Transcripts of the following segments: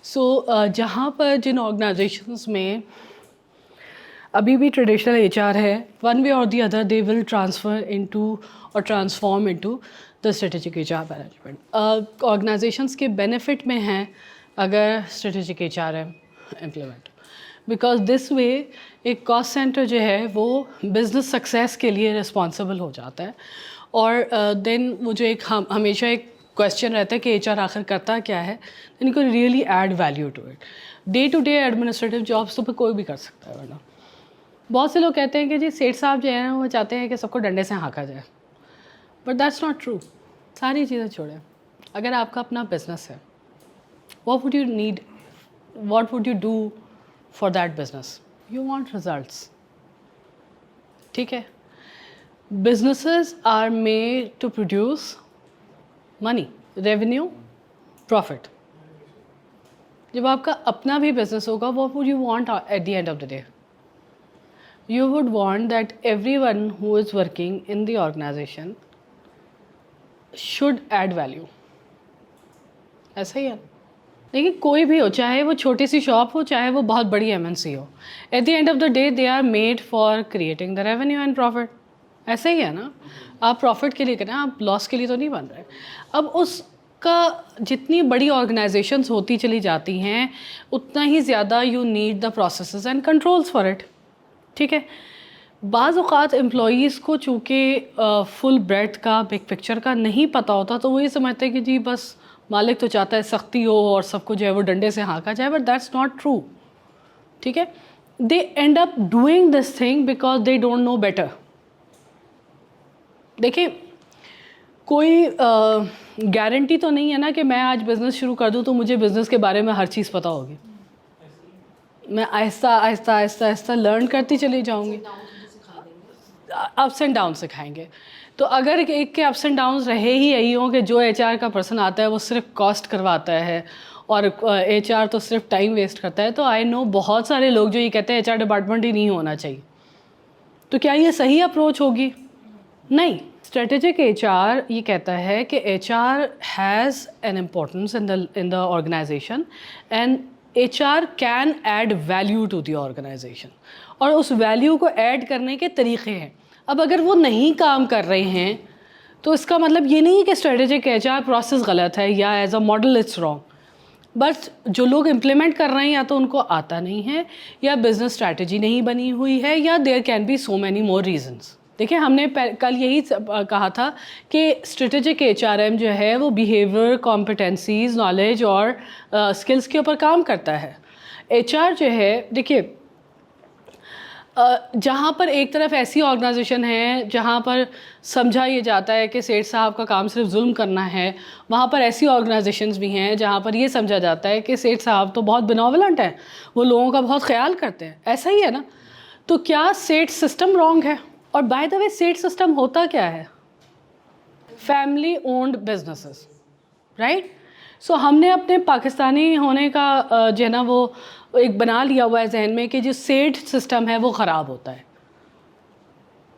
जहाँ पर जिन ऑर्गेनाइजेशंस में अभी भी ट्रेडिशनल एचआर है, वन वे और the other they will transfer into और transform into the strategic HR management. Organisations के बेनिफिट में हैं अगर स्ट्रेटेजिक एचआर है इम्प्लीमेंट, बिकॉज दिस वे एक कॉस्ट सेंटर जो है वो बिज़नेस सक्सेस के लिए रिस्पॉन्सिबल हो जाता है। और देन वो जो एक हमेशा एक क्वेश्चन रहता है कि एचआर आखिर करता क्या है, then you can really add value to it. Day to day administrative jobs तो कोई भी कर सकता है, वरना बहुत से लोग कहते हैं कि जी सेठ साहब जो है ना वो चाहते हैं कि सबको डंडे से हाँका जाए, बट दैट्स नॉट ट्रू। सारी चीज़ें छोड़ें, अगर आपका अपना बिजनेस है, what would you need, what would you do for that business? You want results, ठीक है। Businesses are made to produce money, revenue, profit. जब आपका अपना भी बिजनेस होगा, what would you want at the end of the day? You would want that everyone who is working in the organization should add value. ऐसा ही है। लेकिन कोई भी हो, चाहे वो छोटी सी शॉप हो, चाहे वो बहुत बड़ी एमएनसी हो, at the end of the day they are made for creating the revenue and profit. ऐसा ही है ना, आप प्रॉफिट के लिए करें, आप लॉस के लिए तो नहीं बन रहे। अब उसका जितनी बड़ी ऑर्गेनाइजेशंस होती चली जाती हैं, उतना ही ज़्यादा you need the processes and controls for it, ठीक है। बाज़ औक़ात एम्प्लॉईज़ को चूँकि फुल ब्रेथ का, बिग पिक्चर का नहीं पता होता, तो वो ये समझते हैं कि जी बस मालिक तो चाहता है सख्ती हो और सबको जो है वो डंडे से हाँका जाए, बट दैट्स नॉट ट्रू, ठीक है। They end up doing this thing because they don't know better. देखिए, कोई गारंटी तो नहीं है ना कि मैं आज बिज़नेस शुरू कर दूँ तो मुझे बिज़नेस के बारे में हर चीज़ पता होगी। मैं आहिस्ता आहिस्ता आहिस्ता आहिस्ता लर्न करती चली जाऊंगी, अप्स एंड डाउन सिखाएंगे। तो अगर एक के अप्स एंड डाउन्स रहे ही यही हों कि जो एचआर का पर्सन आता है वो सिर्फ कॉस्ट करवाता है और एचआर तो सिर्फ टाइम वेस्ट करता है, तो आई नो बहुत सारे लोग जो ये कहते हैं एचआर डिपार्टमेंट ही नहीं होना चाहिए। तो क्या ये सही अप्रोच होगी? नहीं। स्ट्रेटेजिक एचआर ये कहता है कि HR has an importance in the organisation and HR can add value to the organisation, और उस वैल्यू को ऐड करने के तरीक़े हैं। अब अगर वो नहीं काम कर रहे हैं तो इसका मतलब ये नहीं कि स्ट्रेटेजिक HR प्रोसेस गलत है या as a model it's wrong, but जो लोग इम्प्लीमेंट कर रहे हैं या तो उनको आता नहीं है, या बिज़नेस स्ट्रैटेजी नहीं बनी हुई है, या there can be so many more reasons. देखिए, हमने कल यही कहा था कि स्ट्रेटेजिक HRM जो है वो बिहेवियर, कॉम्पिटेंसीज, नॉलेज और स्किल्स के ऊपर काम करता है। HR जो है, देखिए, जहाँ पर एक तरफ ऐसी ऑर्गेनाइजेशन है जहाँ पर समझा ये जाता है कि सेठ साहब का काम सिर्फ जुल्म करना है, वहाँ पर ऐसी ऑर्गेनाइजेशंस भी हैं जहाँ पर ये समझा जाता है कि सेठ साहब तो बहुत बेनोवलेंट हैं, वो लोगों का बहुत ख्याल करते हैं। ऐसा ही है ना? तो क्या सेठ सिस्टम रॉन्ग है? और बाय द वे, सेठ सिस्टम होता क्या है? Family owned businesses, right? So हमने अपने पाकिस्तानी होने का जो है ना वो एक बना लिया हुआ है जहन में कि जो सेठ सिस्टम है वो ख़राब होता है।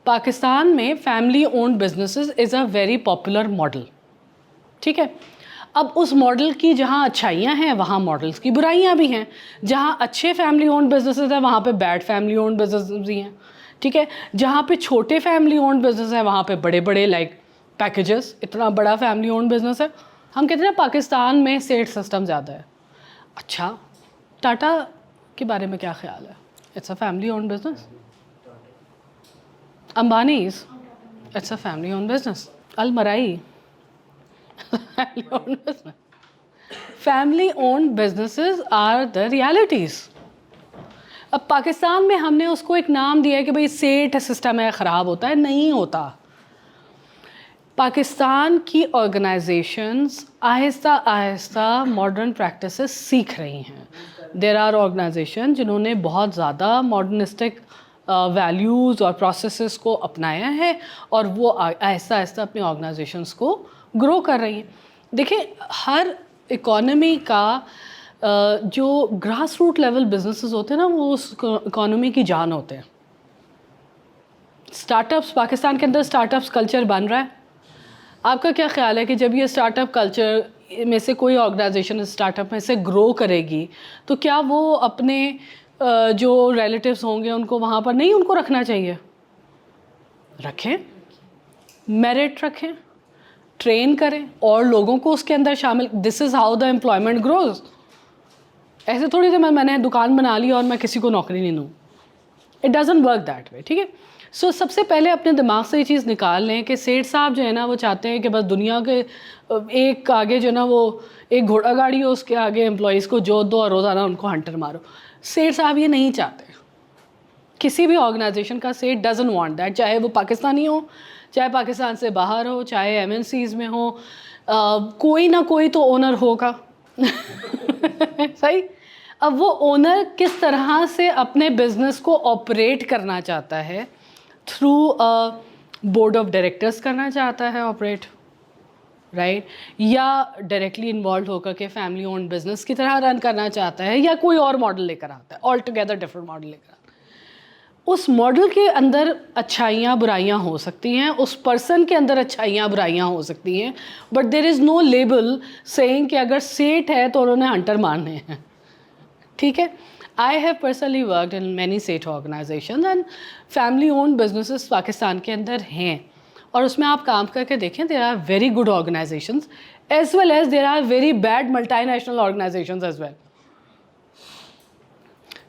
पाकिस्तान में family owned businesses is a very popular model, ठीक है। अब उस मॉडल की जहाँ अच्छाइयाँ हैं वहाँ मॉडल्स की बुराइयाँ भी हैं। जहाँ अच्छे फैमिली ओन्ड बिजनेसेस हैं वहाँ पे बैड फैमिली ओन्ड बिजनेसेस भी हैं, ठीक है। जहाँ पे छोटे फैमिली ओन्ड बिजनेस है वहाँ पे बड़े बड़े लाइक पैकेजेस, इतना बड़ा फैमिली ओन्ड बिजनेस है। हम कहते हैं पाकिस्तान में सेठ सिस्टम ज़्यादा है। अच्छा, टाटा के बारे में क्या ख्याल है? It's a family owned business. Ambanis, it's a family owned business. Almarai, family owned business. Family owned businesses are the realities. अब पाकिस्तान में हमने उसको एक नाम दिया है कि भाई सेठ सिस्टम है, ख़राब होता है। नहीं होता। पाकिस्तान की organisations Aahista Aahista modern practices सीख रही हैं। देयर आर ऑर्गेनाइजेशन जिन्होंने बहुत ज़्यादा मॉडर्निस्टिक वैल्यूज़ और प्रोसेसेस को अपनाया है और वो आहिस्ता आहिस्ता अपनी ऑर्गेनाइजेशंस को ग्रो कर रही हैं। देखिए, हर इकॉनमी का जो ग्रास रूट लेवल बिजनेसेस होते हैं ना, वो उस इकॉनमी की जान होते हैं। स्टार्टअप्स, पाकिस्तान के अंदर स्टार्टअप्स कल्चर बन रहा है। आपका क्या ख्याल है कि जब ये स्टार्टअप कल्चर में से कोई ऑर्गेनाइजेशन स्टार्टअप में से ग्रो करेगी तो क्या वो अपने जो रिलेटिव्स होंगे उनको वहाँ पर नहीं उनको रखना चाहिए? रखें, मेरिट रखें, ट्रेन करें और लोगों को उसके अंदर शामिल। This is how the employment grows. ऐसे थोड़ी से मैंने दुकान बना ली और मैं किसी को नौकरी नहीं दूँ। इट डजंट वर्क दैट वे, ठीक है। सो सबसे पहले अपने दिमाग से ये चीज़ निकाल लें कि सेठ साहब जो है ना वो चाहते हैं कि बस दुनिया के एक आगे जो है ना वो एक घोड़ा गाड़ी हो, उसके आगे एम्प्लॉयज़ को जोत दो और रोज़ाना उनको हंटर मारो। सेठ साहब ये नहीं चाहते। किसी भी ऑर्गेनाइजेशन का सेठ डजंट वांट दैट, चाहे वो पाकिस्तानी हो, चाहे पाकिस्तान से बाहर हो, चाहे एमएनसीज़ में हो, कोई ना कोई तो ओनर होगा। सही। अब वो ओनर किस तरह से अपने बिजनेस को ऑपरेट करना चाहता है, थ्रू बोर्ड ऑफ डायरेक्टर्स करना चाहता है ऑपरेट, राइट, या डायरेक्टली इन्वॉल्व होकर के फैमिली ओन्ड बिजनेस की तरह रन करना चाहता है, या कोई और मॉडल लेकर आता है, ऑल टुगेदर डिफरेंट मॉडल लेकर आता है। उस मॉडल के अंदर अच्छाइयाँ बुराइयाँ हो सकती हैं, उस पर्सन के अंदर अच्छाइयाँ बुराइयाँ हो सकती हैं, but there is no label saying कि अगर सेठ है तो उन्होंने हंटर मारने हैं, ठीक है। I have personally worked in many सेठ organisation and family owned businesses Pakistan के अंदर हैं, और उसमें आप काम करके देखें, there are very good organisations as well as there are very bad multinational organisations as well.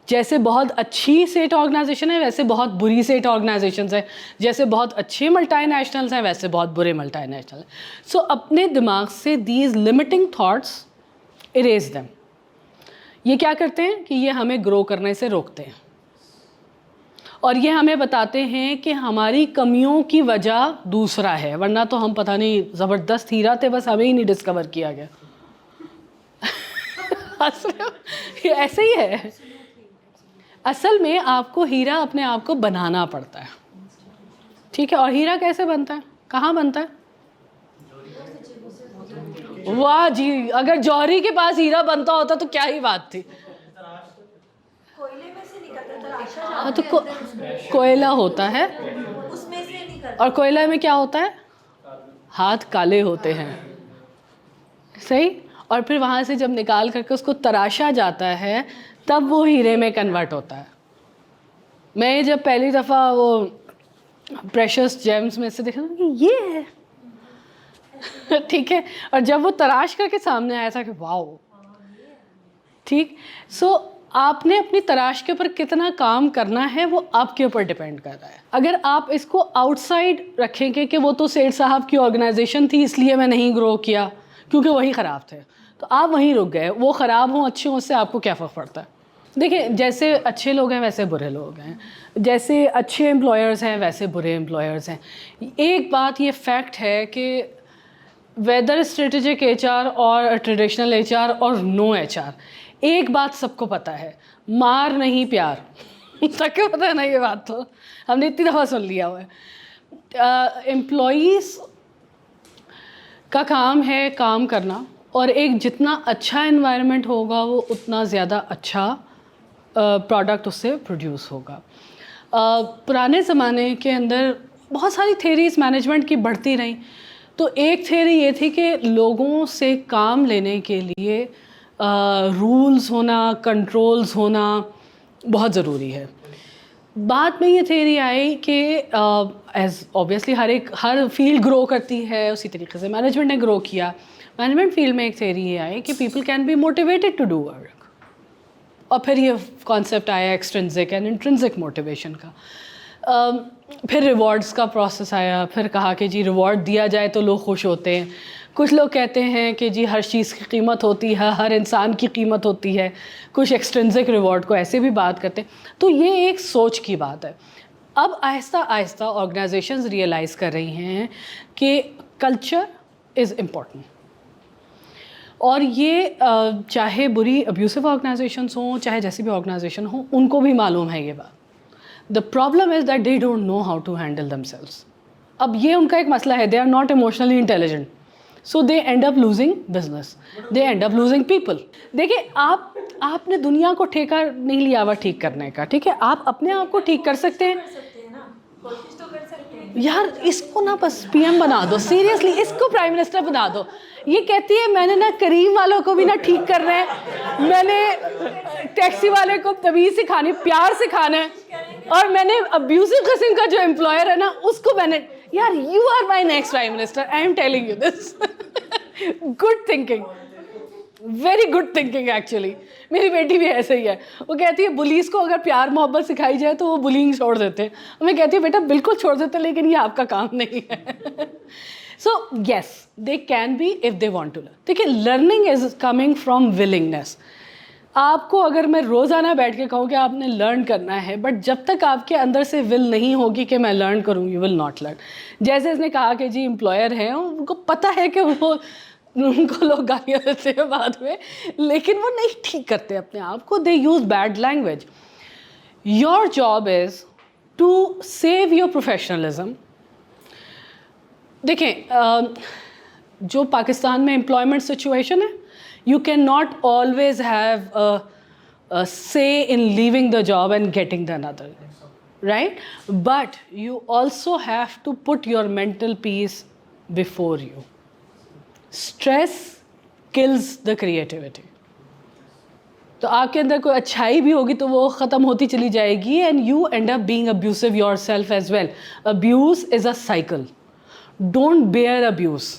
जैसे बहुत अच्छी सेठ ऑर्गेनाइजेशन है वैसे बहुत बुरी सेठ ऑर्गेनाइजेशंस है, जैसे बहुत अच्छे मल्टीनेशनल्स हैं वैसे बहुत बुरे मल्टीनेशनल हैं। सो अपने दिमाग से these limiting thoughts erase them. ये क्या करते हैं कि ये हमें ग्रो करने से रोकते हैं, और ये हमें बताते हैं कि हमारी कमियों की वजह दूसरा है, वरना तो हम पता नहीं ज़बरदस्त हीरा थे, बस हमें ही नहीं डिस्कवर किया गया। ये ऐसे ही है। असल में आपको हीरा अपने आप को बनाना पड़ता है, ठीक है। और हीरा कैसे बनता है, कहाँ बनता है? वाह जी, अगर जौहरी के पास हीरा बनता होता तो क्या ही बात थी। कोयले में से निकलता हाँ तो कोयला होता है, उसमें से निकलता। और कोयला में क्या होता है? हाथ काले होते हैं, सही। और फिर वहाँ से जब निकाल करके उसको तराशा जाता है तब वो हीरे में कन्वर्ट होता है। मैं जब पहली दफ़ा वो प्रेशस जेम्स में से देखा कि ये है, ठीक है, और जब वो तराश करके सामने आया था कि वाओ, ठीक। सो आपने अपनी तराश के ऊपर कितना काम करना है वो आपके ऊपर डिपेंड कर रहा है। अगर आप इसको आउटसाइड रखेंगे कि वो तो सेठ साहब की ऑर्गेनाइजेशन थी इसलिए मैं नहीं ग्रो किया क्योंकि वही ख़राब थे, तो आप वहीं रुक गए। वो ख़राब हों अच्छे हों उससे आपको क्या फ़र्क पड़ता है? देखिए, जैसे अच्छे लोग हैं वैसे बुरे लोग हैं, जैसे अच्छे एम्प्लॉयर्स हैं वैसे बुरे एम्प्लॉयर्स हैं। एक बात ये फैक्ट है कि वेदर स्ट्रेटेजिक एचआर और ट्रेडिशनल एचआर और नो एचआर, एक बात सबको पता है, मार नहीं प्यार। सबको पता है ना ये बात, तो हमने इतनी दफ़ा सुन लिया हुआ है। एम्प्लॉयज़ का काम है काम करना, और एक जितना अच्छा एनवायरनमेंट होगा वो उतना ज़्यादा अच्छा प्रोडक्ट उससे प्रोड्यूस होगा। पुराने ज़माने के अंदर बहुत सारी थेरीज़ मैनेजमेंट की बढ़ती रहीं, तो एक थेरी ये थी कि लोगों से काम लेने के लिए रूल्स होना, कंट्रोल्स होना बहुत ज़रूरी है। बाद में ये थेरी आई कि एज ऑब्वियसली हर फील्ड ग्रो करती है, उसी तरीके से मैनेजमेंट ने ग्रो किया। मैनेजमेंट फील्ड में एक थेरी ये आई कि people can be motivated to do work, और फिर ये कॉन्सेप्ट आया एक्सट्रिंसिक एंड इंट्रिंसिक मोटिवेशन का। फिर रिवॉर्ड्स का प्रोसेस आया, फिर कहा कि जी रिवॉर्ड दिया जाए तो लोग खुश होते हैं। कुछ लोग कहते हैं कि जी हर चीज़ की कीमत होती है, हर इंसान की कीमत होती है। कुछ एक्सट्रिंसिक रिवॉर्ड को ऐसे भी बात करते हैं। तो ये एक सोच की बात है। अब आहिस्ता आहिस्ता ऑर्गेनाइजेशंस रियलाइज़ कर रही हैं कि कल्चर इज़ इम्पॉर्टेंट, और ये चाहे बुरी अब्यूसिव ऑर्गेनाइजेशंस हों चाहे जैसी भी ऑर्गेनाइजेशन हो, उनको भी मालूम है ये बात। The problem is that they don't know how to handle themselves. अब ये उनका एक मसला है, they are not emotionally intelligent, so they end up losing business, they end up losing people. देखिए, आपने दुनिया को ठेका नहीं लिया हुआ ठीक करने का, ठीक है। आप अपने आप को ठीक कर सकते हैं, ना, कोशिश तो कर सकते हैं यार इसको ना बस पीएम बना दो, सीरियसली इसको प्राइम मिनिस्टर बना दो। ये कहती है मैंने ना करीम वालों को भी ना ठीक करना है, मैंने टैक्सी वाले को तमीज़ सिखानी, प्यार सिखाना है, और मैंने अब्यूसिव किस्म का जो एम्प्लॉयर है ना उसको मैंने, यार you are my next prime minister, I am telling you this. Good thinking, very good thinking actually. मेरी बेटी भी ऐसे ही है, वो कहती है बुलीज को अगर प्यार मोहब्बत सिखाई जाए तो वो बुलिंग छोड़ देते हैं। मैं कहती हूँ बेटा बिल्कुल छोड़ देते, लेकिन ये आपका काम नहीं है। So yes they can be if they want to learn. देखिए learning is coming from willingness. आपको अगर मैं रोज़ाना बैठ के कहूँ कि आपने लर्न करना है, बट जब तक आपके अंदर से विल नहीं होगी कि मैं लर्न करूँ, यू विल नॉट लर्न। जैसे इसने कहा कि जी एम्प्लॉयर हैं, उनको पता है कि वो उनको लोग गालियाँ देते हैं बाद में, लेकिन वो नहीं ठीक करते अपने आप को, they use bad language. Your job is to save your professionalism. देखें जो पाकिस्तान में एम्प्लॉयमेंट सिचुएशन है, you cannot always have a say in leaving the job and getting the another, right? But you also have to put your mental peace before you. Stress kills the creativity. तो आपके अंदर कोई अच्छाई भी होगी तो वो ख़त्म होती चली जाएगी, and you end up being abusive yourself as well. Abuse is a cycle. Don't bear abuse.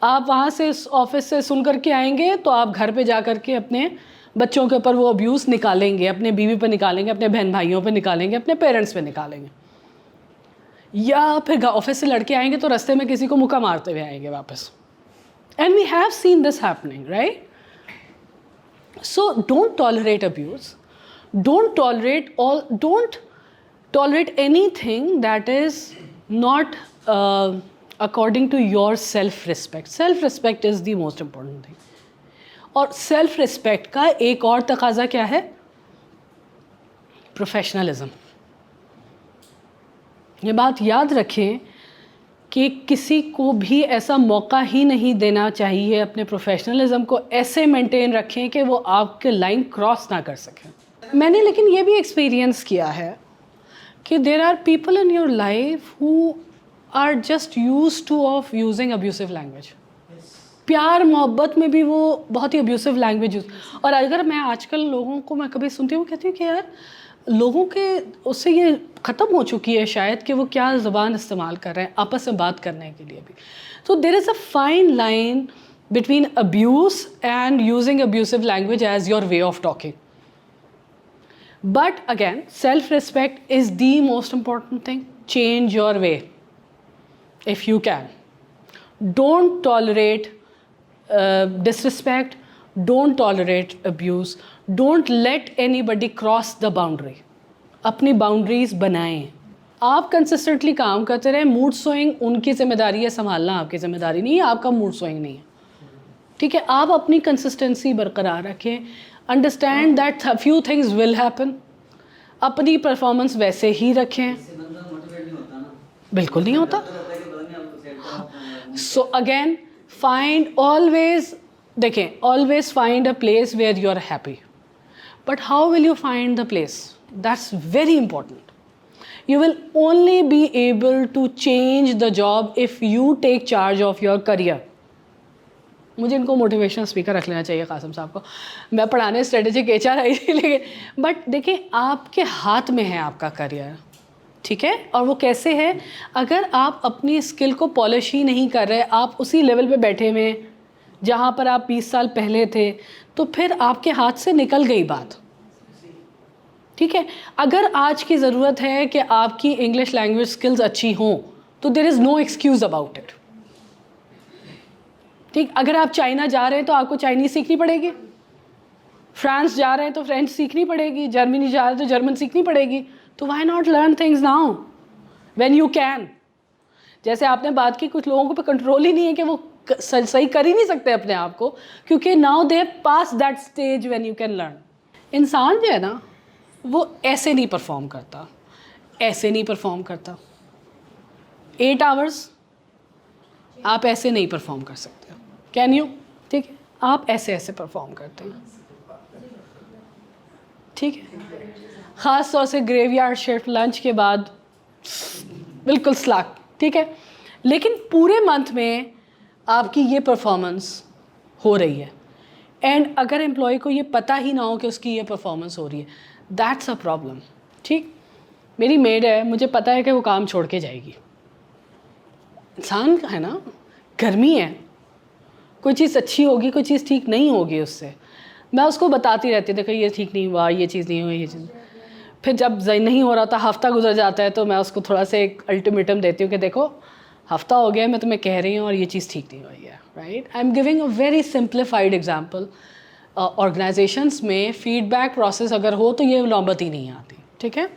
आप वहाँ से ऑफिस से सुन करके आएंगे तो आप घर पे जा कर के अपने बच्चों के ऊपर वो अब्यूज़ निकालेंगे, अपने बीवी पे निकालेंगे, अपने बहन भाइयों पे निकालेंगे, अपने पेरेंट्स पे निकालेंगे, या फिर ऑफिस से लड़के आएंगे तो रास्ते में किसी को मुक्का मारते हुए आएंगे वापस। And we have seen this happening, right? So don't tolerate abuse, don't tolerate anything that is not according to your self-respect. Self-respect is the most important thing. और self-respect का एक और तकाजा क्या है? Professionalism. ये बात याद रखें कि किसी को भी ऐसा मौका ही नहीं देना चाहिए, अपने प्रोफेशनलिज्म को ऐसे मेंटेन रखें कि वो आपके लाइन क्रॉस ना कर सकें। मैंने लेकिन ये भी एक्सपीरियंस किया है कि there are people in your life who are just used to of using abusive language. प्यार मोहब्बत में भी वो बहुत ही abusive language यूज़। और अगर मैं आजकल लोगों को मैं कभी सुनती हूँ, कहती हूँ कि यार लोगों के उससे ये ख़त्म हो चुकी है शायद कि वो क्या ज़बान इस्तेमाल कर रहे हैं आपस में बात करने के लिए भी। तो there is a fine line between abuse and using abusive language as your way of talking. But again self respect is the most important thing. Change your way if you can. Don't tolerate disrespect, don't tolerate abuse, don't let anybody cross the boundary. अपनी boundaries बनाएं। आप consistently काम करते रहें। Mood swing उनकी जिम्मेदारी है संभालना, आपकी जिम्मेदारी नहीं है, आपका मूड स्विंग नहीं है, ठीक है? आप अपनी कंसिस्टेंसी बरकरार रखें। Understand that few things will happen. अपनी परफॉर्मेंस वैसे ही रखें। बिल्कुल नहीं होता। So again, always find a place where you are happy. But how will you find the place? That's very important. You will only be able to change the job if you take charge of your career. मुझे इनको motivational speaker रख लेना चाहिए कासिम साहब को। मैं पढ़ाने strategic HR आई थी, लेकिन बट देखिए आपके हाथ में है आपका करियर, ठीक है? और वो कैसे है? अगर आप अपनी स्किल को पॉलिश ही नहीं कर रहे, आप उसी लेवल पे बैठे हुए जहाँ पर आप 20 साल पहले थे, तो फिर आपके हाथ से निकल गई बात, ठीक है? अगर आज की ज़रूरत है कि आपकी इंग्लिश लैंग्वेज स्किल्स अच्छी हों, तो there is no excuse about it, ठीक? अगर आप चाइना जा रहे हैं तो आपको चाइनीज़ सीखनी पड़ेगी, फ्रांस जा रहे हैं तो फ्रेंच सीखनी पड़ेगी, जर्मनी जा रहे हैं तो जर्मन सीखनी पड़ेगी। तो why not learn things now when you can? जैसे आपने बात की, कुछ लोगों को पे कंट्रोल ही नहीं है कि वो सही कर ही नहीं सकते अपने आप को, क्योंकि now they pass that stage when you can learn. इंसान जो है ना वो ऐसे नहीं परफॉर्म करता, ऐसे नहीं परफॉर्म करता। 8 आवर्स आप ऐसे नहीं परफॉर्म कर सकते, कैन यू? ठीक है, आप ऐसे ऐसे परफॉर्म करते हैं, ठीक है? ख़ास तौर से ग्रेवयार्ड शिफ्ट लंच के बाद बिल्कुल स्लाक, ठीक है। लेकिन पूरे मंथ में आपकी ये परफॉर्मेंस हो रही है, एंड अगर एम्प्लॉय को ये पता ही ना हो कि उसकी ये परफॉर्मेंस हो रही है, दैट्स अ प्रॉब्लम। ठीक, मेरी मेड है, मुझे पता है कि वो काम छोड़ के जाएगी। इंसान है ना, गर्मी है, कोई चीज़ अच्छी होगी, कोई चीज़ ठीक नहीं होगी उससे, मैं उसको बताती रहती हूँ, देखो ये ठीक नहीं हुआ, ये चीज़ नहीं हुई, ये चीज़। फिर जब नहीं हो रहा था, हफ़्ता गुजर जाता है, तो मैं उसको थोड़ा सा एक अल्टीमेटम देती हूँ कि देखो हफ़्ता हो गया, मैं तुम्हें कह रही हूँ और ये चीज़ ठीक नहीं हुई है, right. I am giving a very simplified example. Organisations में फीडबैक प्रोसेस अगर हो तो ये नौबत ही नहीं आती, ठीक है।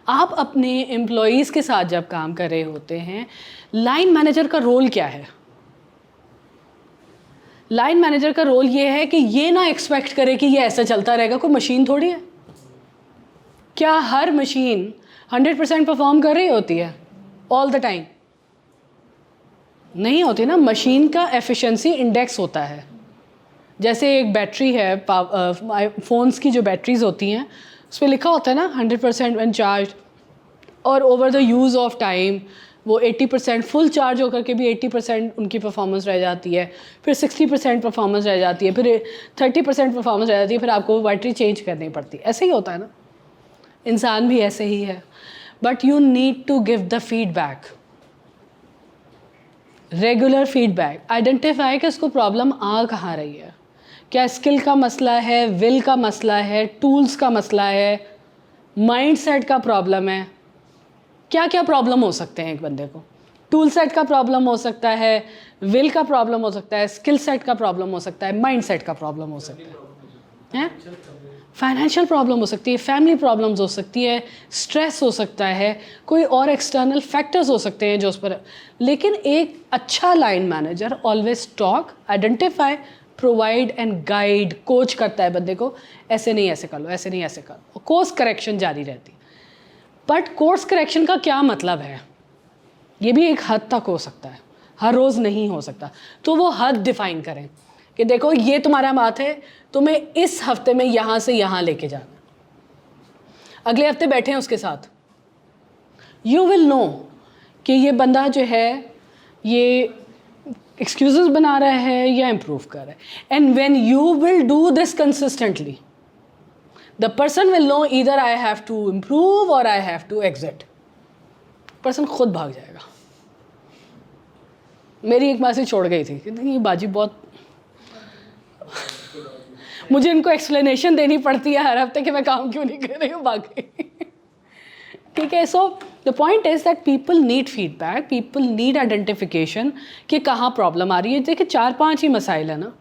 आप अपने एम्प्लॉयज़ के साथ जब काम कर रहे होते हैं, लाइन मैनेजर का रोल क्या है? लाइन मैनेजर का रोल ये है कि ये ना एक्सपेक्ट करे कि ये ऐसा चलता रहेगा, कोई मशीन थोड़ी है। क्या हर मशीन 100% परफॉर्म कर रही होती है ऑल द टाइम? नहीं होती ना। मशीन का एफिशिएंसी इंडेक्स होता है, जैसे एक बैटरी है, फ़ोन्स की जो बैटरीज होती हैं उस पर लिखा होता है ना 100% व्हेन चार्ज, और over the use of time वो 80% फुल चार्ज होकर के भी 80% उनकी परफॉर्मेंस रह जाती है, फिर 60% परफॉर्मेंस रह जाती है, फिर 30% परफॉर्मेंस रह जाती है, फिर आपको बैटरी चेंज करनी पड़ती है। ऐसे ही होता है ना, इंसान भी ऐसे ही है। But you need to give the feedback, regular feedback, identify कि उसको प्रॉब्लम आ कहाँ रही है। क्या स्किल का मसला है, विल का मसला है, टूल्स का मसला है, माइंडसेट का प्रॉब्लम है? क्या क्या प्रॉब्लम हो सकते हैं एक बंदे को? टूल सेट का प्रॉब्लम हो सकता है, विल का प्रॉब्लम हो सकता है, स्किल सेट का प्रॉब्लम हो सकता है, माइंड सेट का प्रॉब्लम हो सकता है, फाइनेंशियल प्रॉब्लम हो सकती है, फैमिली प्रॉब्लम्स हो सकती है, स्ट्रेस हो सकता है, कोई और एक्सटर्नल फैक्टर्स हो सकते हैं जो उस पर। लेकिन एक अच्छा line manager always talk, identify, provide and guide, coach करता है बंदे को, ऐसे नहीं ऐसे कर लो, ऐसे नहीं ऐसे कर लो, कोर्स करेक्शन जारी रहती है। बट कोर्स करेक्शन का क्या मतलब है? ये भी एक हद तक हो सकता है, हर रोज़ नहीं हो सकता। तो वो हद डिफ़ाइन करें कि देखो ये तुम्हारा बात है, तुम्हें इस हफ्ते में यहाँ से यहाँ लेके जाना, अगले हफ्ते बैठे हैं उसके साथ, यू विल नो कि ये बंदा जो है ये एक्सक्यूजेस बना रहा है या इम्प्रूव कर रहा है। And when you will do this consistently, the person will know either I have to improve or I have to exit. person खुद भाग जाएगा। मेरी एक मासी छोड़ गई थी, कहती ये बाजी बहुत मुझे इनको एक्सप्लेनेशन देनी पड़ती है हर हफ्ते कि मैं काम क्यों नहीं कर रही हूँ, भाग गई। ठीक है। So the point is that people need feedback, people need identification कि कहाँ प्रॉब्लम आ रही है। देखिए 4-5 ही मसाइल है ना,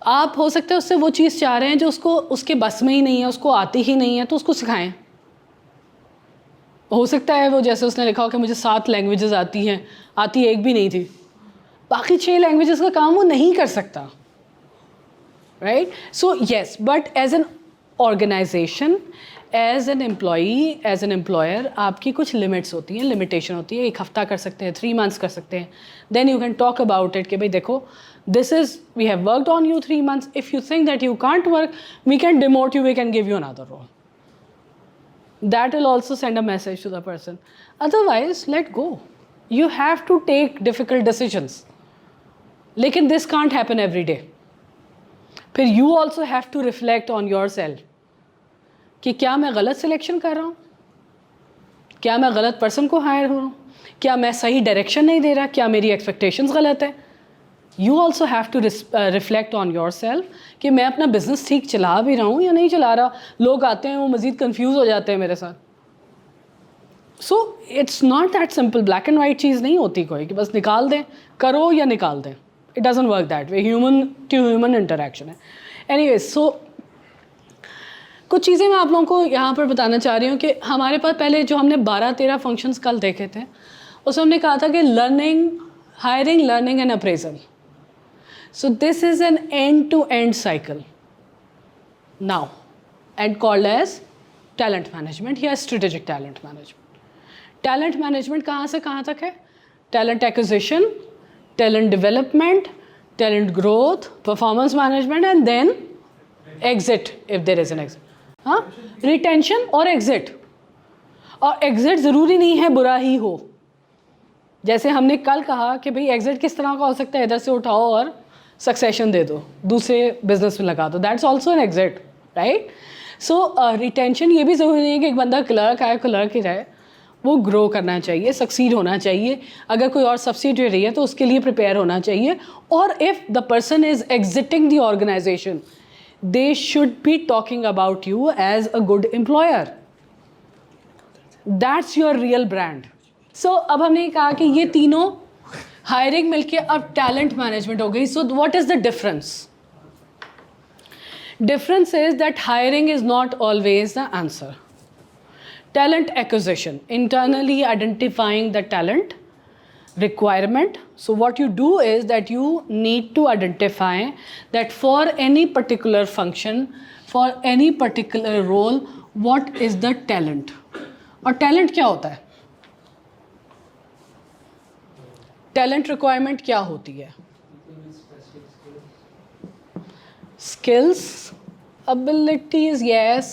आप हो सकता है उससे वो चीज़ चाह रहे हैं जो उसको उसके बस में ही नहीं है, उसको आती ही नहीं है, तो उसको सिखाएं। हो सकता है वो जैसे उसने लिखा हो कि मुझे 7 लैंग्वेजेस आती हैं, आती एक भी नहीं थी, बाकी 6 लैंग्वेजेस का काम वो नहीं कर सकता, right. So yes, but as an organization, as an employee, as an employer, आपकी कुछ लिमिट्स होती हैं, लिमिटेशन होती है। 1 हफ्ता कर सकते हैं, 3 मंथ्स कर सकते हैं, then you can talk about it कि भाई देखो this is, we have worked on you 3 months, if you think that you can't work, we can demote you, we can give you another role. That will also send a message to the person. Otherwise, let go. You have to take difficult decisions. लेकिन this can't happen every day. फिर you also have to reflect on yourself कि क्या मैं गलत selection कर रहा हूँ, क्या मैं गलत पर्सन को हायर हो रहा हूँ, क्या मैं सही डायरेक्शन नहीं दे रहा, क्या मेरी एक्सपेक्टेशंस गलत है। You also have to reflect on yourself कि मैं अपना बिजनेस ठीक चला भी रहा हूँ या नहीं चला रहा। लोग आते हैं वो मज़ीद कंफ्यूज हो जाते हैं मेरे साथ। So it's not that simple, black and white चीज़ नहीं होती कोई कि बस निकाल दें, करो या निकाल दें। It doesn't work that way, human to human interaction है। एनीवेज, सो कुछ चीज़ें मैं आप लोगों को यहाँ पर बताना चाह रही हूँ कि हमारे पास पहले जो हमने 12-13 फंक्शंस कल देखे थे, उसमें हमने कहा था कि learning, hiring, learning and appraisal. So this is an end-to-end cycle now, and called as talent management या strategic talent management. Talent management कहाँ से कहाँ तक है? Talent acquisition, talent development, talent growth, performance management, and then exit if there is an exit. हाँ, retention और exit. और exit ज़रूरी नहीं है बुरा ही हो। जैसे हमने कल कहा कि भाई एग्ज़िट किस तरह का हो सकता है, इधर से उठाओ और सक्सेशन दे दो, दूसरे बिजनेस में लगा दो, that's also an exit, right. So retention ये भी ज़रूरी नहीं है कि एक बंदा क्लर्क आए क्लर्क ही रहे, वो ग्रो करना चाहिए, सक्सीड होना चाहिए। अगर कोई और सब्सिडियरी है तो उसके लिए प्रिपेयर होना चाहिए। और if the person is exiting the organisation, they should be talking about you as a good employer, that's your real brand. So अब हमने कहा कि ये तीनों हायरिंग मिलके अब टैलेंट मैनेजमेंट हो गई। So what is the difference? Difference is that hiring is not always the answer. Talent acquisition, internally identifying the talent requirement. So what you do is that you need to identify that for any particular function, for any particular role, what is the talent. और talent क्या होता है? Talent requirement क्या होती है? Skills, abilities, yes.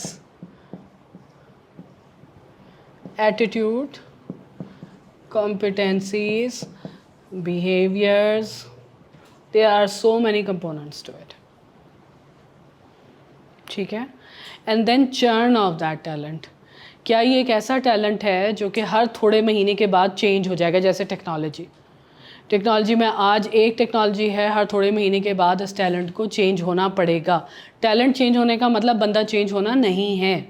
Attitude, competencies, behaviors. There are so many components to it. ठीक है? And then churn of that talent. क्या ये एक ऐसा टैलेंट है जो कि हर थोड़े महीने के बाद चेंज हो जाएगा? जैसे टेक्नोलॉजी में आज एक टेक्नोलॉजी है, हर थोड़े महीने के बाद इस टैलेंट को चेंज होना पड़ेगा। टैलेंट चेंज होने का मतलब बंदा चेंज होना नहीं है।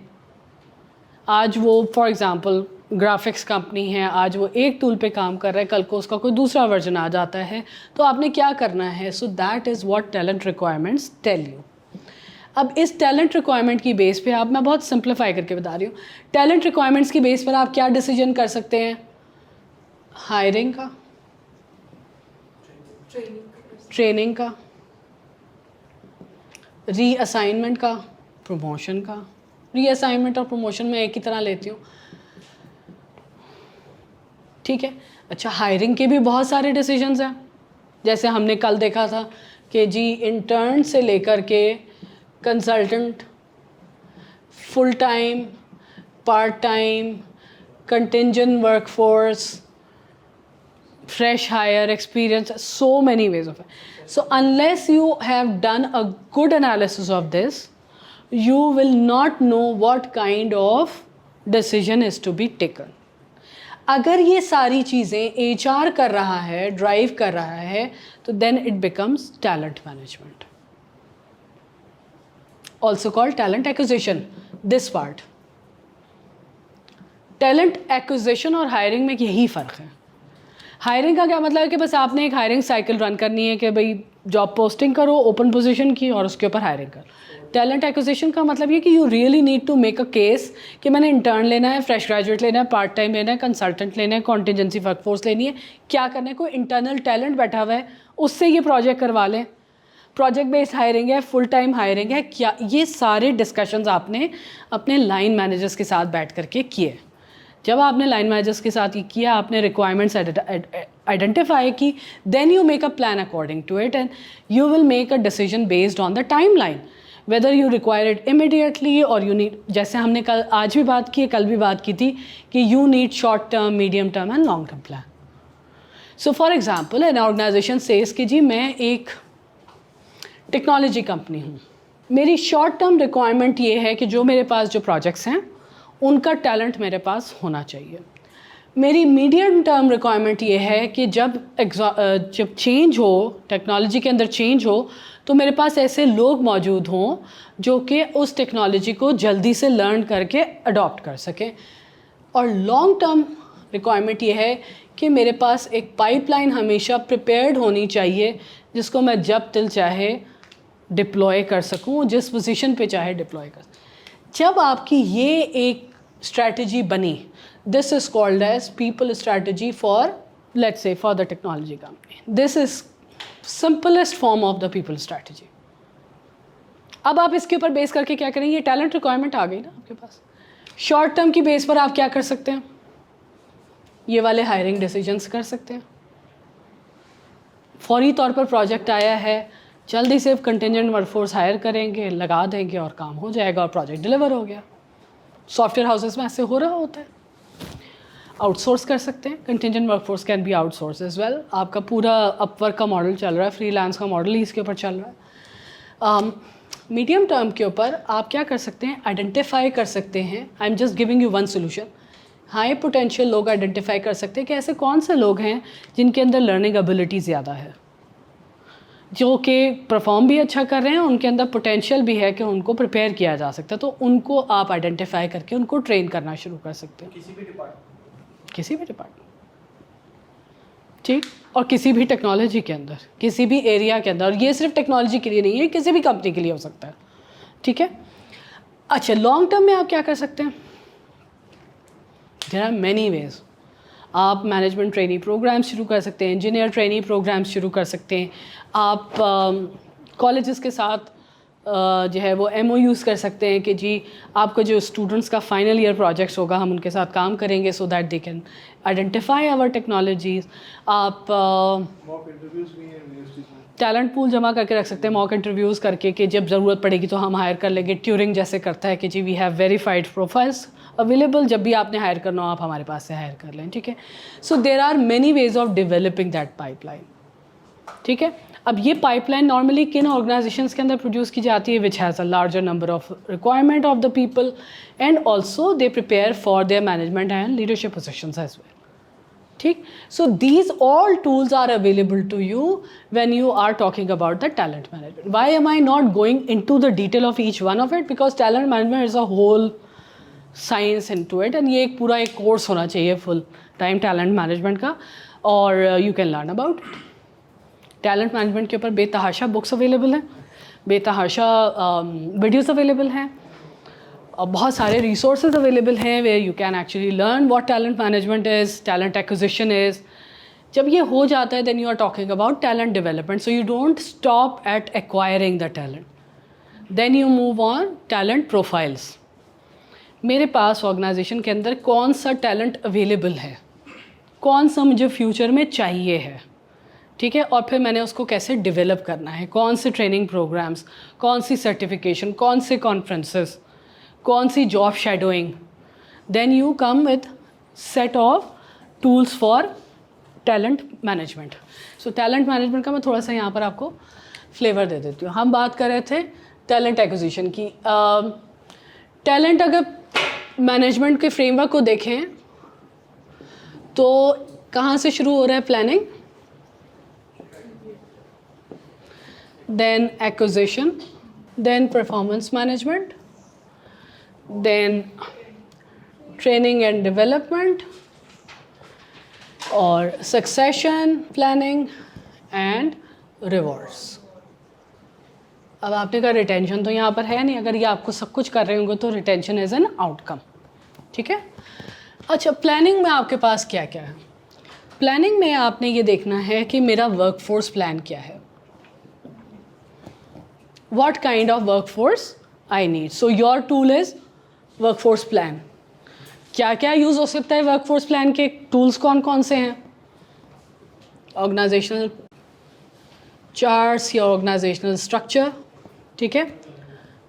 आज वो फॉर एग्ज़ाम्पल ग्राफिक्स कंपनी है, आज वो एक टूल पे काम कर रहा है, कल को उसका कोई दूसरा वर्जन आ जाता है, तो आपने क्या करना है? So that is what talent requirements tell you. अब इस टैलेंट रिक्वायरमेंट की बेस पे मैं बहुत सिंप्लीफाई करके बता रही हूँ, टैलेंट रिक्वायरमेंट्स की बेस पर आप क्या डिसीजन कर सकते हैं? हायरिंग का, ट्रेनिंग का, रीअसाइनमेंट का, प्रमोशन का। रीअसाइनमेंट और प्रमोशन मैं एक ही तरह लेती हूँ, ठीक है। अच्छा, हायरिंग के भी बहुत सारे डिसीजंस हैं। जैसे हमने कल देखा था कि जी इंटर्न से लेकर के consultant, full time, part time, contingent workforce, fresh hire, experience, so many ways of it. So unless you have done a good analysis of this, you will not know what kind of decision is to be taken. अगर ये सारी चीज़ें HR कर रहा है, drive कर रहा है, तो then it becomes talent management. Also called talent acquisition. This part. Talent acquisition और hiring में यही फ़र्क है। हायरिंग का क्या मतलब है कि बस आपने एक हायरिंग साइकिल रन करनी है कि भाई जॉब पोस्टिंग करो ओपन पोजीशन की और उसके ऊपर हायरिंग करो। टैलेंट एक्विजिशन का मतलब ये कि you really need to make a case कि मैंने इंटर्न लेना है, फ्रेश ग्रेजुएट लेना है, पार्ट टाइम लेना है, कंसल्टेंट लेना है, कॉन्टीजेंसी वर्कफोर्स लेनी है, क्या करना है, कोई इंटरनल टैलेंट बैठा हुआ है उससे ये प्रोजेक्ट करवा लें, प्रोजेक्ट बेस्ड हायरिंग है, फुल टाइम हायरिंग है, क्या, ये सारे डिस्कशंस आपने अपने लाइन मैनेजर्स के साथ बैठ करके किए। जब आपने लाइन मैनेजर्स के साथ ये किया, आपने रिक्वायरमेंट्स आइडेंटिफाई की, then you make a plan according to it and you will make a decision based on the time line, whether you require it immediately और यू नीड, जैसे हमने कल आज भी बात की है, कल भी बात की थी कि you need short term, medium term and long term plan. So for example an organization says कि जी मैं एक टेक्नोलॉजी कंपनी हूँ, मेरी शॉर्ट टर्म रिक्वायरमेंट ये है कि जो मेरे पास जो प्रोजेक्ट्स हैं उनका टैलेंट मेरे पास होना चाहिए। मेरी मीडियम टर्म रिक्वायरमेंट ये है कि जब चेंज हो, टेक्नोलॉजी के अंदर चेंज हो, तो मेरे पास ऐसे लोग मौजूद हों जो कि उस टेक्नोलॉजी को जल्दी से लर्न करके अडॉप्ट कर सकें। और लॉन्ग टर्म रिक्वायरमेंट ये है कि मेरे पास एक पाइपलाइन हमेशा प्रिपेयर्ड होनी चाहिए जिसको मैं जब दिल चाहे डिप्लॉय कर सकूं, जिस पोजीशन पे चाहे डिप्लॉय कर। जब आपकी ये एक स्ट्रैटेजी बनी, this is called as people strategy for, let's say for the technology company, this is simplest form of the people strategy. अब आप इसके ऊपर बेस करके क्या करेंगे, ये टैलेंट रिक्वायरमेंट आ गई ना आपके पास, शॉर्ट टर्म की बेस पर आप क्या कर सकते हैं, ये वाले हायरिंग डिसीजंस कर सकते हैं। फौरी तौर पर प्रोजेक्ट आया है, जल्दी से कंटिंजेंट वर्कफोर्स हायर करेंगे, लगा देंगे और काम हो जाएगा और प्रोजेक्ट डिलीवर हो गया। सॉफ्टवेयर हाउसेस में ऐसे हो रहा होता है। आउटसोर्स कर सकते हैं, contingent workforce can be outsource as well. आपका पूरा अपवर्क का मॉडल चल रहा है, फ्रीलांस का मॉडल ही इसके ऊपर चल रहा है। मीडियम टर्म के ऊपर आप क्या कर सकते हैं, आइडेंटिफाई कर सकते हैं, I am just giving you one solution. High potential लोग आइडेंटिफाई कर सकते हैं कि ऐसे कौन से लोग हैं जिनके अंदर लर्निंग एबिलिटी ज़्यादा है, जो कि परफॉर्म भी अच्छा कर रहे हैं, उनके अंदर पोटेंशियल भी है कि उनको प्रिपेयर किया जा सकता है, तो उनको आप आइडेंटिफाई करके उनको ट्रेन करना शुरू कर सकते हैं किसी भी डिपार्टमेंट, ठीक, और किसी भी टेक्नोलॉजी के अंदर, किसी भी एरिया के अंदर। और ये सिर्फ टेक्नोलॉजी के लिए नहीं है, किसी भी कंपनी के लिए हो सकता है, ठीक है। अच्छा, लॉन्ग टर्म में आप क्या कर सकते हैं, देयर आर मैनी वेज। आप मैनेजमेंट ट्रेनिंग प्रोग्राम शुरू कर सकते हैं, इंजीनियर ट्रेनिंग प्रोग्राम शुरू कर सकते हैं, आप कॉलेजेस के साथ जो है वो MOUs कर सकते हैं कि जी आपको जो स्टूडेंट्स का फाइनल ईयर प्रोजेक्ट्स होगा हम उनके साथ काम करेंगे so that they can identify our technologies. आप टैलेंट पूल जमा करके रख सकते हैं, मॉक इंटरव्यूज़ करके कि जब ज़रूरत पड़ेगी तो हम हायर कर लेंगे। ट्यूरिंग जैसे करता है कि जी we have verified profiles available, जब भी आपने हायर करना हो आप हमारे पास से हायर कर लें, ठीक है। So there are many ways of developing that pipeline, ठीक है। अब ये पाइपलाइन नॉर्मली किन ऑर्गेनाइजेशंस के अंदर प्रोड्यूस की जाती है, which has a larger number of requirement of the people and also they prepare for their management and leadership positions as well, ठीक। So these all tools are available to you when you are talking about the talent management. Why am I not going into the detail of each one of it, because talent management is a whole science into it and ये एक पूरा एक course होना चाहिए full time talent management का, और you can learn about it. Talent management के ऊपर बेतहाशा बुक्स अवेलेबल हैं, बेतहाशा वीडियोस अवेलेबल हैं, और बहुत सारे रिसोर्सेज अवेलेबल हैं where you can actually learn what talent management is, talent acquisition is. जब ये हो जाता है then you are talking about talent development. So you don't stop at acquiring the talent, then you move on talent profiles. मेरे पास organisation के अंदर कौन सा टैलेंट अवेलेबल है, कौन सा मुझे फ्यूचर में चाहिए है, ठीक है, और फिर मैंने उसको कैसे डेवलप करना है, कौन से ट्रेनिंग प्रोग्राम्स, कौन सी सर्टिफिकेशन, कौन से कॉन्फ्रेंसेस, कौन सी job shadowing. Then you come with set of tools for talent management. So talent management का मैं थोड़ा सा यहाँ पर आपको फ्लेवर दे देती हूँ। हम बात कर रहे थे टैलेंट एक्विजिशन की। टैलेंट अगर मैनेजमेंट के फ्रेमवर्क को देखें तो कहाँ से शुरू हो रहा है planning, then acquisition, then performance management, then training and development, और succession planning and rewards। अब आपने कहा रिटेंशन तो यहाँ पर है नहीं, अगर ये आपको सब कुछ कर रहे होंगे तो रिटेंशन इज़ एन आउटकम, ठीक है। अच्छा, प्लानिंग में आपके पास क्या क्या है। प्लानिंग में आपने ये देखना है कि मेरा वर्कफोर्स प्लान क्या है, what kind of workforce I need. So your tool is workforce plan. क्या क्या यूज़ हो सकता है वर्कफोर्स प्लान के, टूल्स कौन कौन से हैं, ऑर्गेनाइजेशनल चार्ट्स या ऑर्गेनाइजेशनल स्ट्रक्चर, ठीक है।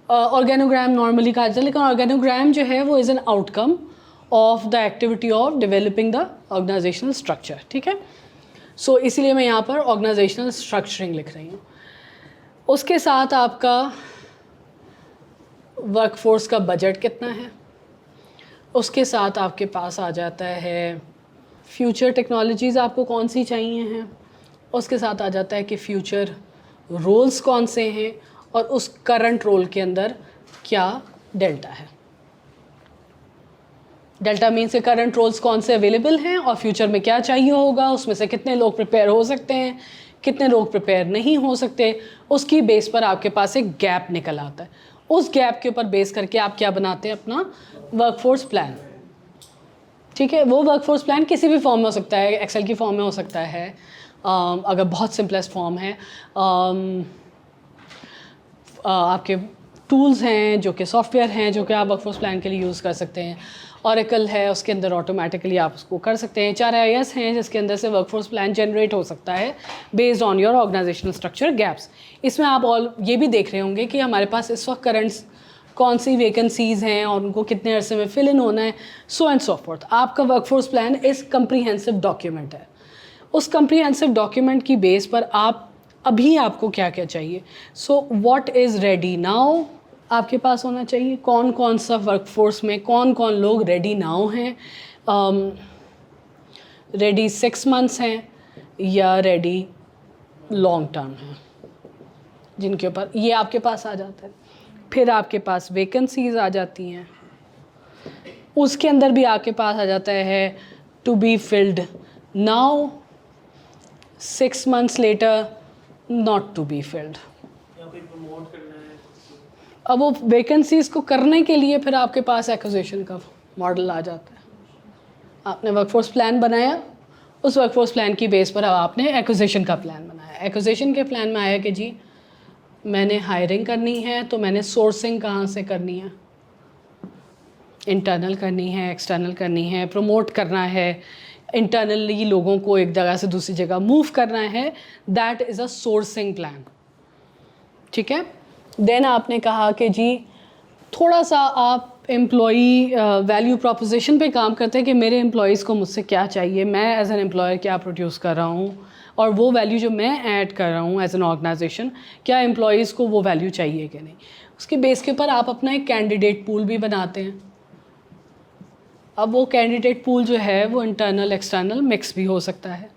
ऑर्गेनोग्राम नॉर्मली कहा जाता है, लेकिन ऑर्गेनोग्राम जो है वो is an outcome of the activity of developing the organizational structure, ठीक है। सो इसीलिए मैं यहाँ पर ऑर्गेनाइजेशनल स्ट्रक्चरिंग लिख रही हूँ। उसके साथ आपका वर्कफोर्स का बजट कितना है, उसके साथ आपके पास आ जाता है फ्यूचर टेक्नोलॉजीज़ आपको कौन सी चाहिए हैं, उसके साथ आ जाता है कि फ्यूचर रोल्स कौन से हैं, और उस करंट रोल के अंदर क्या डेल्टा है। डेल्टा मीन्स के करंट रोल्स कौन से अवेलेबल हैं और फ्यूचर में क्या चाहिए होगा, उसमें से कितने लोग प्रिपेयर हो सकते हैं, कितने लोग प्रिपेयर नहीं हो सकते। उसकी बेस पर आपके पास एक गैप निकल आता है, उस गैप के ऊपर बेस करके आप क्या बनाते हैं, अपना वर्कफोर्स प्लान, ठीक है। वो वर्कफोर्स प्लान किसी भी फॉर्म में हो सकता है, एक्सेल की फॉर्म में हो सकता है, अगर बहुत सिंपलेस्ट फॉर्म है, आपके टूल्स हैं जो कि सॉफ्टवेयर हैं जो कि आप वर्कफोर्स प्लान के लिए यूज़ कर सकते हैं। ऑरेकल है, उसके अंदर ऑटोमेटिकली आप उसको कर सकते हैं। HRIS हैं जिसके अंदर से वर्कफोर्स प्लान जनरेट हो सकता है based on your organizational structure gaps. इसमें आप ऑल ये भी देख रहे होंगे कि हमारे पास इस वक्त करंट कौन सी वैकेंसीज़ हैं और उनको कितने अरसे में फिल इन होना है, सो एंड सो फोर्थ। आपका वर्कफोर्स प्लान इस कम्प्रीहेंसिव डॉक्यूमेंट है। उस कम्प्रीहेंसिव डॉक्यूमेंट की बेस पर आप अभी आपको क्या क्या चाहिए, so what is ready now आपके पास होना चाहिए। कौन कौन सा वर्कफोर्स में कौन कौन लोग रेडी नाउ हैं, रेडी 6 मंथ्स हैं या रेडी लॉन्ग टर्म हैं, जिनके ऊपर ये आपके पास आ जाता है। फिर आपके पास वैकेंसीज आ जाती हैं, उसके अंदर भी आपके पास आ जाता है to be filled now, 6 months later not to be filled. अब वो वैकेंसीज को करने के लिए फिर आपके पास एक्विजिशन का मॉडल आ जाता है। आपने वर्कफोर्स प्लान बनाया, उस वर्कफोर्स प्लान की बेस पर अब आपने एक्विजिशन का प्लान बनाया। एक्विजिशन के प्लान में आया कि जी मैंने हायरिंग करनी है, तो मैंने सोर्सिंग कहाँ से करनी है, इंटरनल करनी है, एक्सटर्नल करनी है, प्रमोट करना है, इंटरनली लोगों को एक जगह से दूसरी जगह मूव करना है, that is a sourcing plan. ठीक है। देन आपने कहा कि जी थोड़ा सा आप एम्प्लॉई वैल्यू प्रोपोजिशन पे काम करते हैं कि मेरे एम्प्लॉयज़ को मुझसे क्या चाहिए, मैं एज एन एम्प्लॉयर क्या प्रोड्यूस कर रहा हूँ, और वो वैल्यू जो मैं ऐड कर रहा हूँ एज एन ऑर्गेनाइजेशन, क्या एम्प्लॉयज़ को वो वैल्यू चाहिए कि नहीं। उसके बेस के ऊपर आप अपना एक कैंडिडेट पूल भी बनाते हैं। अब वो कैंडिडेट पूल जो है वो इंटरनल एक्सटर्नल मिक्स भी हो सकता है।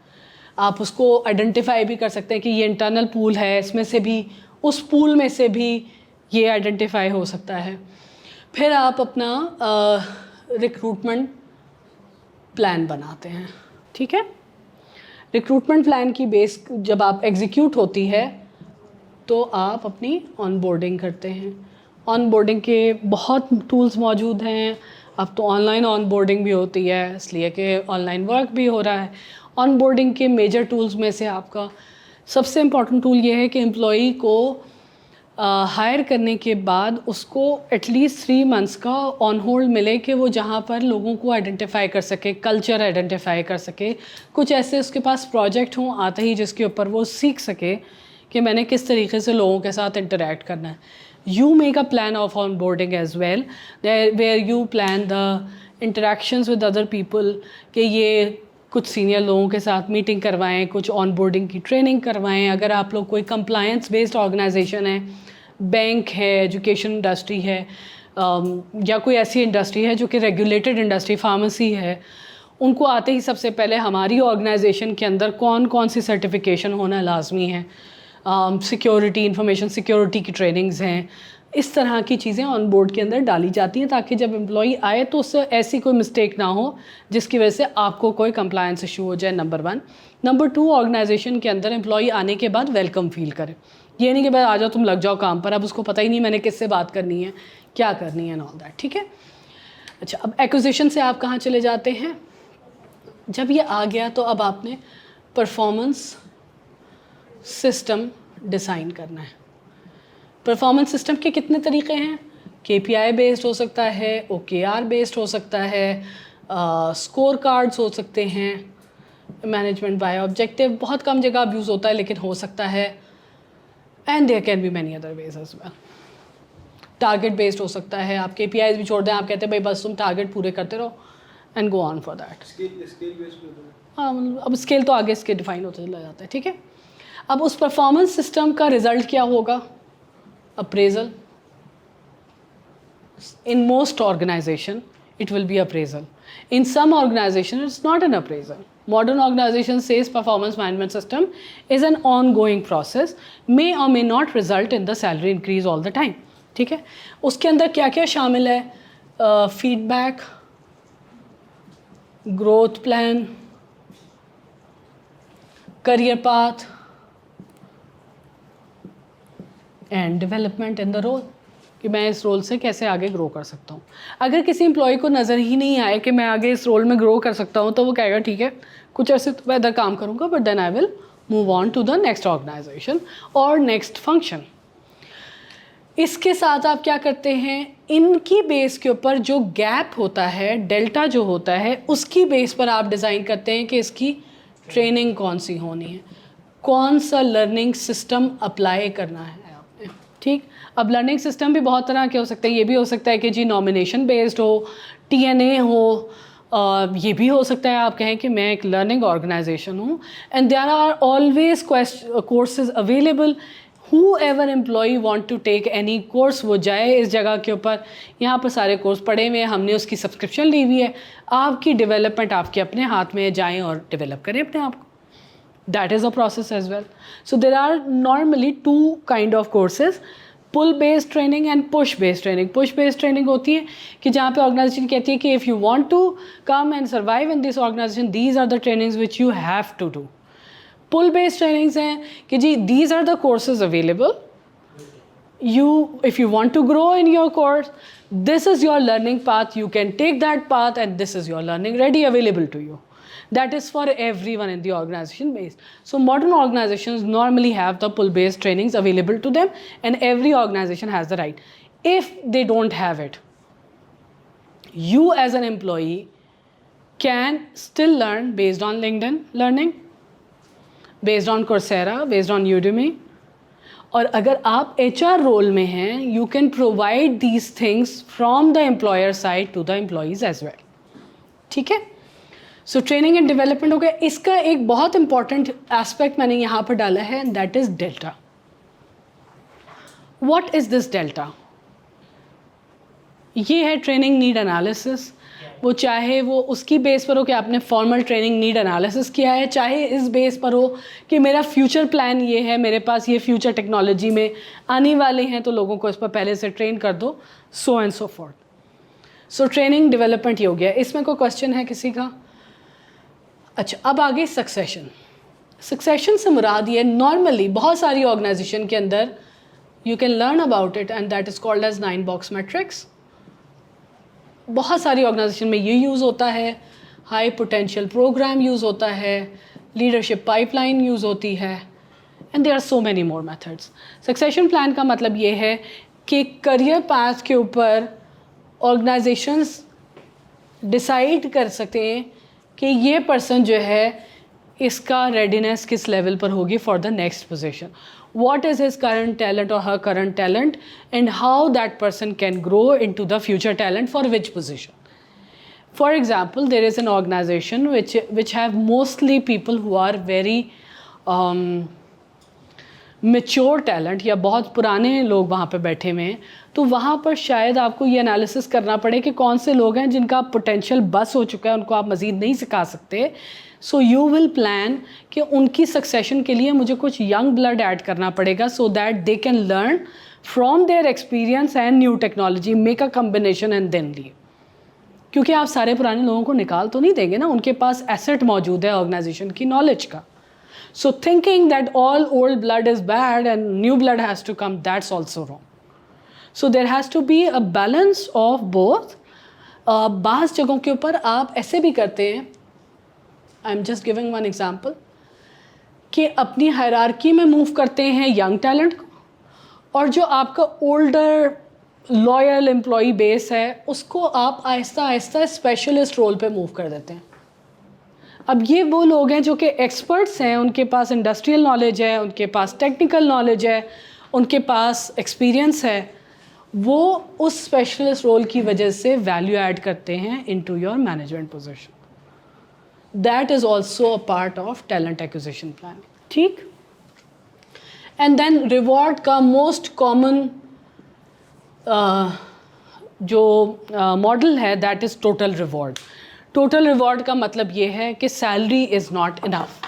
आप उसको आइडेंटिफाई भी कर सकते हैं कि ये इंटरनल पूल है, इसमें से भी, उस पूल में से भी ये आइडेंटिफाई हो सकता है। फिर आप अपना रिक्रूटमेंट प्लान बनाते हैं। ठीक है। रिक्रूटमेंट प्लान की बेस जब आप एग्जीक्यूट होती है तो आप अपनी ऑनबोर्डिंग करते हैं। ऑनबोर्डिंग के बहुत टूल्स मौजूद हैं। अब तो ऑनलाइन ऑनबोर्डिंग भी होती है, इसलिए कि ऑनलाइन वर्क भी हो रहा है। ऑनबोर्डिंग के मेजर टूल्स में से आपका सबसे इम्पॉर्टेंट टूल ये है कि एम्प्लॉई को हायर करने के बाद उसको एटलीस्ट 3 मंथ्स का ऑन होल्ड मिले कि वो जहाँ पर लोगों को आइडेंटिफाई कर सके, कल्चर आइडेंटिफाई कर सके, कुछ ऐसे उसके पास प्रोजेक्ट हों आते ही जिसके ऊपर वो सीख सके कि मैंने किस तरीके से लोगों के साथ इंटरेक्ट करना है। You make a plan of onboarding as well, where you plan the interactions with other people, कि ये कुछ सीनियर लोगों के साथ मीटिंग करवाएं, कुछ ऑन बोर्डिंग की ट्रेनिंग करवाएं। अगर आप लोग कोई कंप्लायंस बेस्ड ऑर्गेनाइजेशन है, बैंक है, एजुकेशन इंडस्ट्री है, या कोई ऐसी इंडस्ट्री है जो कि रेगुलेटेड इंडस्ट्री, फार्मेसी है, उनको आते ही सबसे पहले हमारी ऑर्गेनाइजेशन के अंदर कौन कौन सी सर्टिफिकेशन होना लाजमी है, सिक्योरिटी, इंफॉर्मेशन सिक्योरिटी की ट्रेनिंग्स हैं, इस तरह की चीज़ें ऑन बोर्ड के अंदर डाली जाती हैं ताकि जब एम्प्लॉई आए तो उससे ऐसी कोई मिस्टेक ना हो जिसकी वजह से आपको कोई कंप्लायंस इशू हो जाए, नंबर 1। नंबर 2, ऑर्गेनाइजेशन के अंदर एम्प्लॉई आने के बाद वेलकम फील करे। ये नहीं कि भाई आ जाओ तुम लग जाओ काम पर, अब उसको पता ही नहीं मैंने किससे बात करनी है, क्या करनी है, ऑल दैट। ठीक है। अच्छा, अब एक्विजिशन से आप कहाँ चले जाते हैं। जब ये आ गया तो अब आपने परफॉर्मेंस सिस्टम डिज़ाइन करना है। परफॉर्मेंस सिस्टम के कितने तरीके हैं। KPI बेस्ड हो सकता है, OKR बेस्ड हो सकता है, स्कोर कार्ड्स हो सकते हैं, मैनेजमेंट बाय ऑब्जेक्टिव बहुत कम जगह अब्यूज़ होता है लेकिन हो सकता है, and there can be many other ways as well. Target based हो सकता है, आप KPIs भी छोड़ दें, आप कहते हैं भाई बस तुम टारगेट पूरे करते रहो and go on for that. हाँ, अब स्केल तो आगे इसके डिफाइन होते चला जाता है। ठीक है। अब उस परफॉर्मेंस सिस्टम का रिजल्ट क्या होगा, appraisal. In most organization it will be appraisal. In some organization it's not an appraisal. Modern organization says performance management system is an ongoing process, may or may not result in the salary increase all the time. ठीक है। उसके अंदर क्या क्या शामिल है, feedback, growth plan, career path and development in the role, कि मैं इस रोल से कैसे आगे ग्रो कर सकता हूँ। अगर किसी एम्प्लॉय को नज़र ही नहीं आए कि मैं आगे इस रोल में ग्रो कर सकता हूँ तो वो कहेगा ठीक है कुछ अर्से तो मैं इधर काम करूँगा, but then I will move on to the next organization और नेक्स्ट फंक्शन। इसके साथ आप क्या करते हैं, इनकी बेस के ऊपर जो गैप होता है, डेल्टा जो होता है, उसकी बेस पर आप डिज़ाइन करते हैं कि इसकी ट्रेनिंग कौन सी होनी है, कौन सा लर्निंग सिस्टम अप्लाई करना है आपने। ठीक। अब लर्निंग सिस्टम भी बहुत तरह के हो सकते हैं, ये भी हो सकता है कि जी नॉमिनेशन बेस्ड हो, TNA हो, ये भी हो सकता है आप कहें कि मैं एक लर्निंग ऑर्गेनाइजेशन हूँ and there are always courses available. Whoever employee want to take any course वो जाए इस जगह के ऊपर, यहाँ पर सारे कोर्स पड़े हुए हैं, हमने उसकी सब्सक्रिप्शन ली हुई है। आपकी डेवलपमेंट आपके अपने हाथ में है, जाएँ और डेवलप करें अपने आप को। That is a process as well. So there are normally two kind of courses, pull based training and push based training. Push based training होती है कि जहाँ पे organization कहती है कि if you want to come and survive in this organization, these are the trainings which you have to do. Pull based trainings हैं कि जी these are the courses available. If you want to grow in your course, this is your learning path. You can take that path and this is your learning ready available to you. That is for everyone in the organization base. So modern organizations normally have the pull-based trainings available to them, and every organization has the right. If they don't have it, you as an employee can still learn based on LinkedIn learning, based on Coursera, based on Udemy. और अगर आप HR role में हैं, you can provide these things from the employer side to the employees as well. ठीक है? So training and development हो गया। इसका एक बहुत इंपॉर्टेंट एस्पेक्ट मैंने यहाँ पर डाला है, that is delta. What is this delta? ये है ट्रेनिंग नीड एनालिसिस। वो चाहे वो उसकी बेस पर हो कि आपने फॉर्मल ट्रेनिंग नीड एनालिसिस किया है, चाहे इस बेस पर हो कि मेरा फ्यूचर प्लान ये है, मेरे पास ये फ्यूचर टेक्नोलॉजी में आने वाले हैं तो लोगों को इस पर पहले से ट्रेन कर दो, so and so fourth. So training development ये हो गया। इसमें कोई क्वेश्चन है किसी का? अच्छा, अब आगे सक्सेशन। सक्सेशन से मुराद ये नॉर्मली बहुत सारी ऑर्गेनाइजेशन के अंदर you can learn about it and that is called as 9 box matrix. बहुत सारी ऑर्गेनाइजेशन में ये यूज़ होता है, हाई पोटेंशियल प्रोग्राम यूज़ होता है, लीडरशिप पाइपलाइन यूज़ होती है, and there are so many more methods. Succession plan का मतलब ये है कि करियर पाथ के ऊपर ऑर्गेनाइजेशंस डिसाइड कर सकते हैं कि ये पर्सन जो है इसका रेडीनेस किस लेवल पर होगी for the next position, what is his current talent और her current talent and how that person can grow into the future talent for which position. For example, there is an organization which have mostly people who are very mature talent या बहुत पुराने लोग वहाँ पे बैठे हुए हैं, तो वहाँ पर शायद आपको ये एनालिसिस करना पड़े कि कौन से लोग हैं जिनका पोटेंशियल बस हो चुका है, उनको आप मज़ीद नहीं सिखा सकते. सो यू विल प्लान कि उनकी सक्सेशन के लिए मुझे कुछ यंग ब्लड ऐड करना पड़ेगा so that they can learn from their experience and new technology, make a combination and then leave. क्योंकि आप सारे पुराने लोगों को निकाल तो नहीं देंगे ना, उनके पास एसेट मौजूद है ऑर्गेनाइजेशन की नॉलेज का. So thinking that all old blood is bad and new blood has to come, that's also wrong. So there has to be a balance of both. बाज़ जगहों के ऊपर आप ऐसे भी करते हैं, I am just giving one example, कि अपनी हायरार्की में मूव करते हैं यंग टैलेंट को, और जो आपका ओल्डर लॉयल एम्प्लॉई बेस है उसको आप आहिस्ता आहिस्ता स्पेशलिस्ट रोल पे मूव कर देते हैं. अब ये वो लोग हैं जो कि एक्सपर्ट्स हैं, उनके पास इंडस्ट्रियल नॉलेज है, उनके पास टेक्निकल नॉलेज है, उनके पास एक्सपीरियंस है, वो उस स्पेशलिस्ट रोल की वजह से वैल्यू ऐड करते हैं into your management position. That is also a part of talent acquisition plan. ठीक. एंड देन रिवॉर्ड का मोस्ट कॉमन जो मॉडल है that is total reward. Total reward का मतलब ये है कि salary is not enough.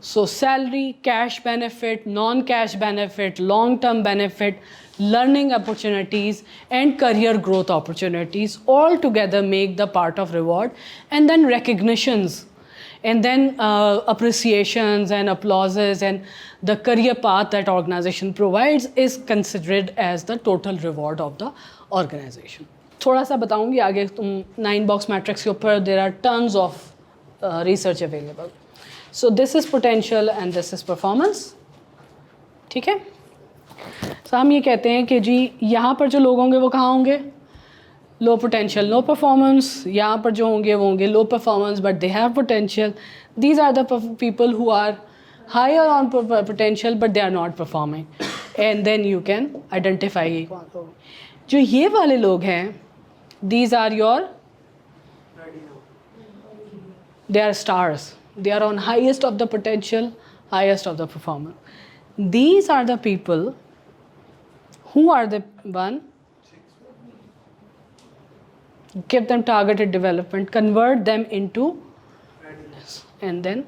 So salary, cash benefit, non cash benefit, long term benefit, learning opportunities and career growth opportunities all together make the part of reward. And then recognitions, and then appreciations and applauses and the career path that organization provides is considered as the total reward of the organization. थोड़ा सा बताऊंगी आगे. तुम 9 box matrix के ऊपर there are tons of research available. So this is potential and this is performance. ठीक है. तो हम ये कहते हैं कि जी यहाँ पर जो लोग होंगे वो कहाँ होंगे? Low potential, no performance. यहाँ पर जो होंगे वो होंगे low performance but they have potential. These are the people who are higher on potential but they are not performing. And then you can identify कौन लोग। जो ये वाले लोग हैं, these are your, they are stars, they are on highest of the potential, highest of the performer. These are the people who are the one, give them targeted development, convert them into and then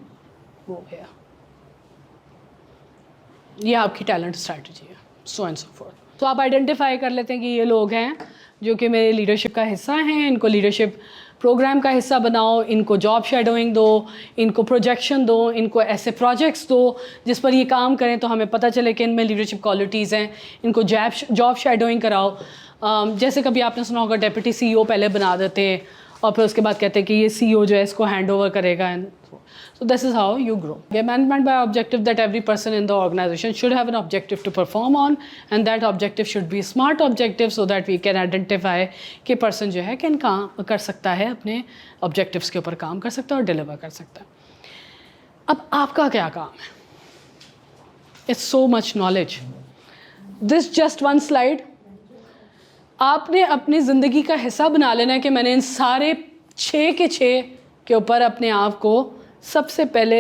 go here. ये आपकी talent strategy है, so and so fourth. तो आप identify कर लेते हैं कि ये लोग हैं जो कि मेरे लीडरशिप का हिस्सा हैं, इनको लीडरशिप प्रोग्राम का हिस्सा बनाओ, इनको जॉब शेडोइंग दो, इनको प्रोजेक्शन दो, इनको ऐसे प्रोजेक्ट्स दो जिस पर ये काम करें तो हमें पता चले कि इनमें लीडरशिप क्वालिटीज़ हैं, इनको जॉब शेडोइंग कराओ। जैसे कभी आपने सुना होगा डेप्यूटी CEO पहले बना देते हैं और फिर उसके बाद कहते हैं कि ये CEO जो है इसको हैंड ओवर करेगा। And so this is how you grow. Management by objective, that every person in the organization should have an objective to perform on, and that objective should be smart objective so that we can identify कि person जो है किन काम कर सकता है, अपने objectives के ऊपर काम कर सकता है और deliver कर सकता है। अब आपका क्या काम है? It's so much knowledge. This just one slide. आपने अपनी ज़िंदगी का हिस्सा बना लेना है कि मैंने इन सारे 6 के 6 के ऊपर अपने आप को सबसे पहले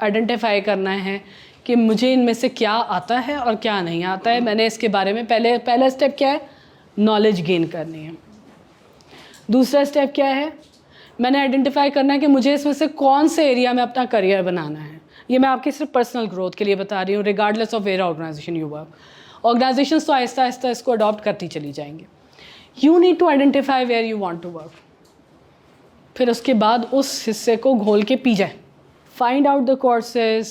आइडेंटिफाई करना है कि मुझे इनमें से क्या आता है और क्या नहीं आता है। मैंने इसके बारे में पहला स्टेप क्या है? नॉलेज गेन करनी है। दूसरा स्टेप क्या है? मैंने आइडेंटिफाई करना है कि मुझे इसमें से कौन से एरिया में अपना करियर बनाना है। ये मैं आपकी सिर्फ पर्सनल ग्रोथ के लिए बता रही हूँ, regardless of where organization you work. Organizations तो आहिस्ता आहिस्ता इसको अडॉप्ट करती चली जाएंगी। You need to identify where you want to work, फिर उसके बाद उस हिस्से को घोल के पी जाए। Find out the courses,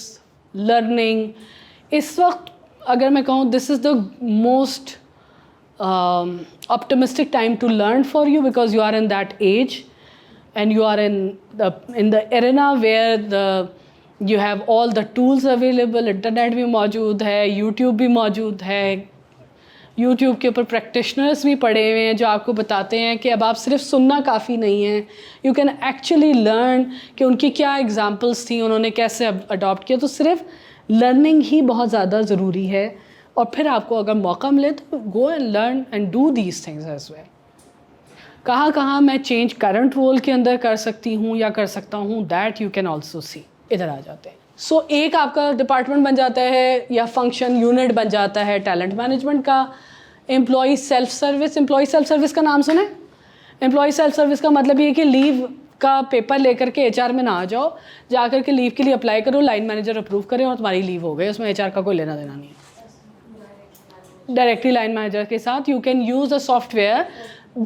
learning. इस वक्त अगर मैं कहूँ this is the most optimistic time to learn for you because you are in that age and you are in the arena where you have all the tools available. Internet भी मौजूद है, YouTube भी मौजूद है, YouTube के ऊपर practitioners भी पढ़े हुए हैं जो आपको बताते हैं कि अब आप सिर्फ सुनना काफ़ी नहीं है, यू कैन एक्चुअली लर्न कि उनकी क्या एग्जांपल्स थी, उन्होंने कैसे अडॉप्ट किया। तो सिर्फ लर्निंग ही बहुत ज़्यादा ज़रूरी है और फिर आपको अगर मौका मिले तो go and learn and do these things as well. कहाँ कहाँ मैं चेंज करंट रोल के अंदर कर सकती हूँ या कर सकता हूँ, that you can also see. इधर आ जाते हैं। सो एक आपका डिपार्टमेंट बन जाता है या फंक्शन यूनिट बन जाता है टैलेंट मैनेजमेंट का। Employee self service, employee self service का नाम सुने? एम्प्लॉय सेल्फ सर्विस का मतलब ये कि लीव का पेपर लेकर के HR में ना आ जाओ, जाकर के लीव के लिए अप्लाई करो, लाइन मैनेजर अप्रूव करे और तुम्हारी लीव हो गई, उसमें HR का कोई लेना देना नहीं है। डायरेक्टली लाइन मैनेजर के साथ you can use a software.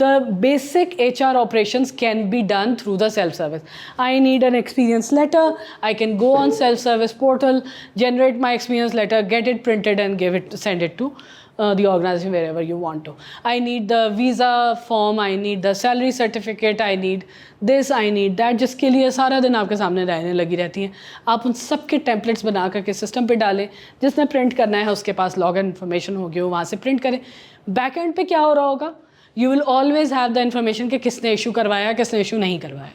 The basic HR operations can be done through the self-service. I need an experience letter. I can go on self-service portal, generate my experience letter, get it printed and send it to the organization wherever you want to. I need the visa form. I need the salary certificate. I need this. I need that. जिसके लिए सारा दिन आपके सामने रहने लगी रहती हैं। आप उन सब के टेम्पलेट्स बना करके सिस्टम पे डालें। जिसने प्रिंट करना है उसके पास लॉग इन इन्फॉर्मेशन होगी, वो वहाँ से प्रिंट करें। बैक एंड पे क्या हो रहा होगा? You will always have the information कि किसने इशू करवाया, किसने इशू नहीं करवाया।